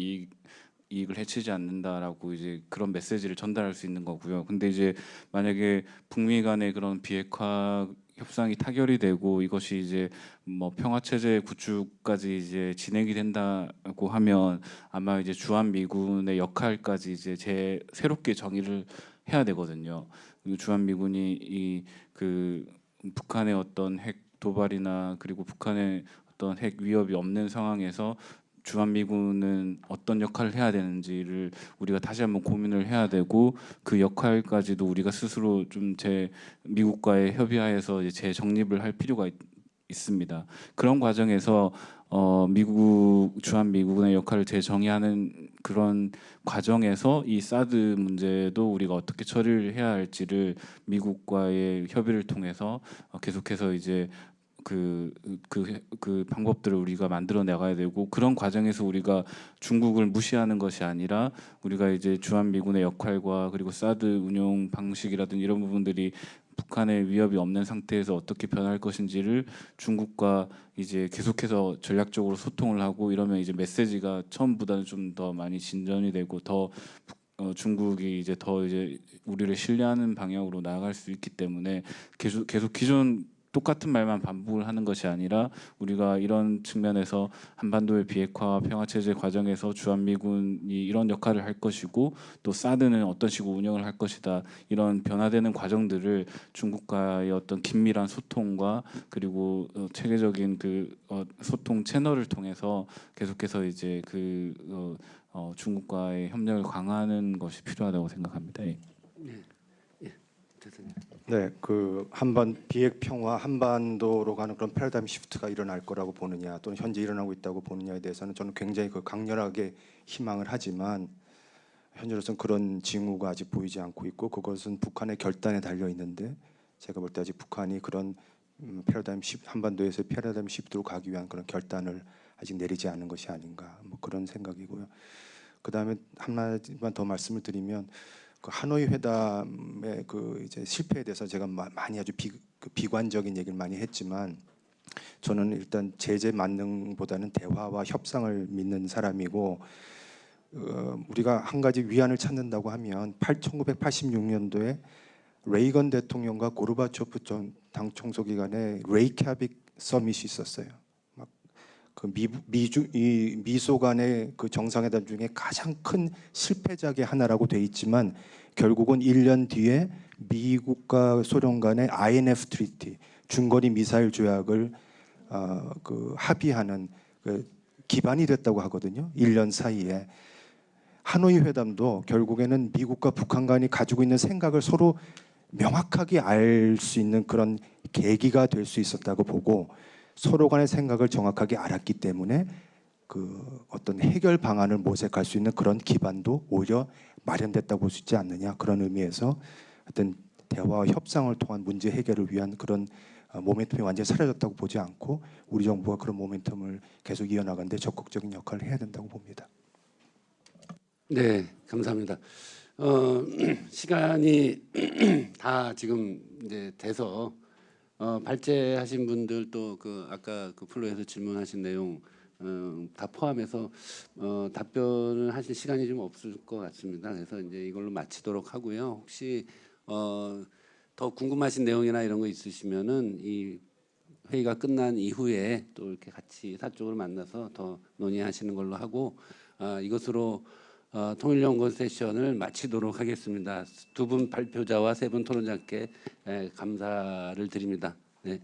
이익을 해치지 않는다라고 이제 그런 메시지를 전달할 수 있는 거고요. 근데 이제 만약에 북미 간의 그런 비핵화 협상이 타결이 되고 이것이 이제 뭐 평화 체제 구축까지 이제 진행이 된다고 하면 아마 이제 주한 미군의 역할까지 이제 새롭게 정의를 해야 되거든요. 주한 미군이 이 그 북한의 어떤 핵 도발이나 그리고 북한의 어떤 핵 위협이 없는 상황에서 주한 미군은 어떤 역할을 해야 되는지를 우리가 다시 한번 고민을 해야 되고 그 역할까지도 우리가 스스로 좀 미국과의 협의하에서 이제 재정립을 할 필요가 있습니다. 그런 과정에서 주한 미군의 역할을 재정의하는 그런 과정에서 이 사드 문제도 우리가 어떻게 처리를 해야 할지를 미국과의 협의를 통해서 계속해서 이제 그 방법들을 우리가 만들어 나가야 되고 그런 과정에서 우리가 중국을 무시하는 것이 아니라 우리가 이제 주한 미군의 역할과 그리고 사드 운용 방식이라든지 이런 부분들이 북한의 위협이 없는 상태에서 어떻게 변할 것인지를 중국과 이제 계속해서 전략적으로 소통을 하고 이러면 이제 메시지가 처음보다는 좀 더 많이 진전이 되고 더 중국이 이제 더 이제 우리를 신뢰하는 방향으로 나아갈 수 있기 때문에 계속 기존 똑같은 말만 반복을 하는 것이 아니라 우리가 이런 측면에서 한반도의 비핵화와 평화체제 과정에서 주한미군이 이런 역할을 할 것이고 또 사드는 어떤 식으로 운영을 할 것이다 이런 변화되는 과정들을 중국과의 어떤 긴밀한 소통과 그리고 체계적인 그 소통 채널을 통해서 계속해서 이제 중국과의 협력을 강화하는 것이 필요하다고 생각합니다. 예. 네, 그 비핵 평화 한반도로 가는 그런 패러다임 시프트가 일어날 거라고 보느냐 또는 현재 일어나고 있다고 보느냐에 대해서는 저는 굉장히 강렬하게 희망을 하지만 현재로서는 그런 징후가 아직 보이지 않고 있고 그것은 북한의 결단에 달려 있는데 제가 볼 때 아직 북한이 그런 한반도에서 패러다임 시프트로 가기 위한 그런 결단을 아직 내리지 않은 것이 아닌가 뭐 그런 생각이고요. 그 다음에 하나만 더 말씀을 드리면. 그 하노이 회담의 그 이제 실패에 대해서 제가 많이 아주 비관적인 얘기를 많이 했지만 저는 일단 제재 만능보다는 대화와 협상을 믿는 사람이고 우리가 한 가지 위안을 찾는다고 하면 1986년도에 레이건 대통령과 고르바초프 전 당 총서기 간에 레이캬빅 서밋이 있었어요. 그 미소 간의 그 정상회담 중에 가장 큰 실패작의 하나라고 돼 있지만 결국은 1년 뒤에 미국과 소련 간의 INF 트리티 중거리 미사일 조약을 합의하는 기반이 됐다고 하거든요. 1년 사이에 하노이 회담도 결국에는 미국과 북한 간이 가지고 있는 생각을 서로 명확하게 알 수 있는 그런 계기가 될 수 있었다고 보고. 서로 간의 생각을 정확하게 알았기 때문에 그 어떤 해결 방안을 모색할 수 있는 그런 기반도 오히려 마련됐다고 볼 수 있지 않느냐 그런 의미에서 어떤 대화와 협상을 통한 문제 해결을 위한 그런 모멘텀이 완전히 사라졌다고 보지 않고 우리 정부가 그런 모멘텀을 계속 이어나가는데 적극적인 역할을 해야 된다고 봅니다. 네, 감사합니다. 시간이 다 지금 이제 돼서 발제하신 분들 또 아까 그 플로에서 질문하신 내용 다 포함해서 답변을 하실 시간이 좀 없을 것 같습니다. 그래서 이제 이걸로 마치도록 하고요. 혹시 더 궁금하신 내용이나 이런 거 있으시면은 이 회의가 끝난 이후에 또 이렇게 같이 사적으로 만나서 더 논의하시는 걸로 하고 이것으로 통일연구원 세션을 마치도록 하겠습니다. 두 분 발표자와 세 분 토론자께 감사를 드립니다. 네.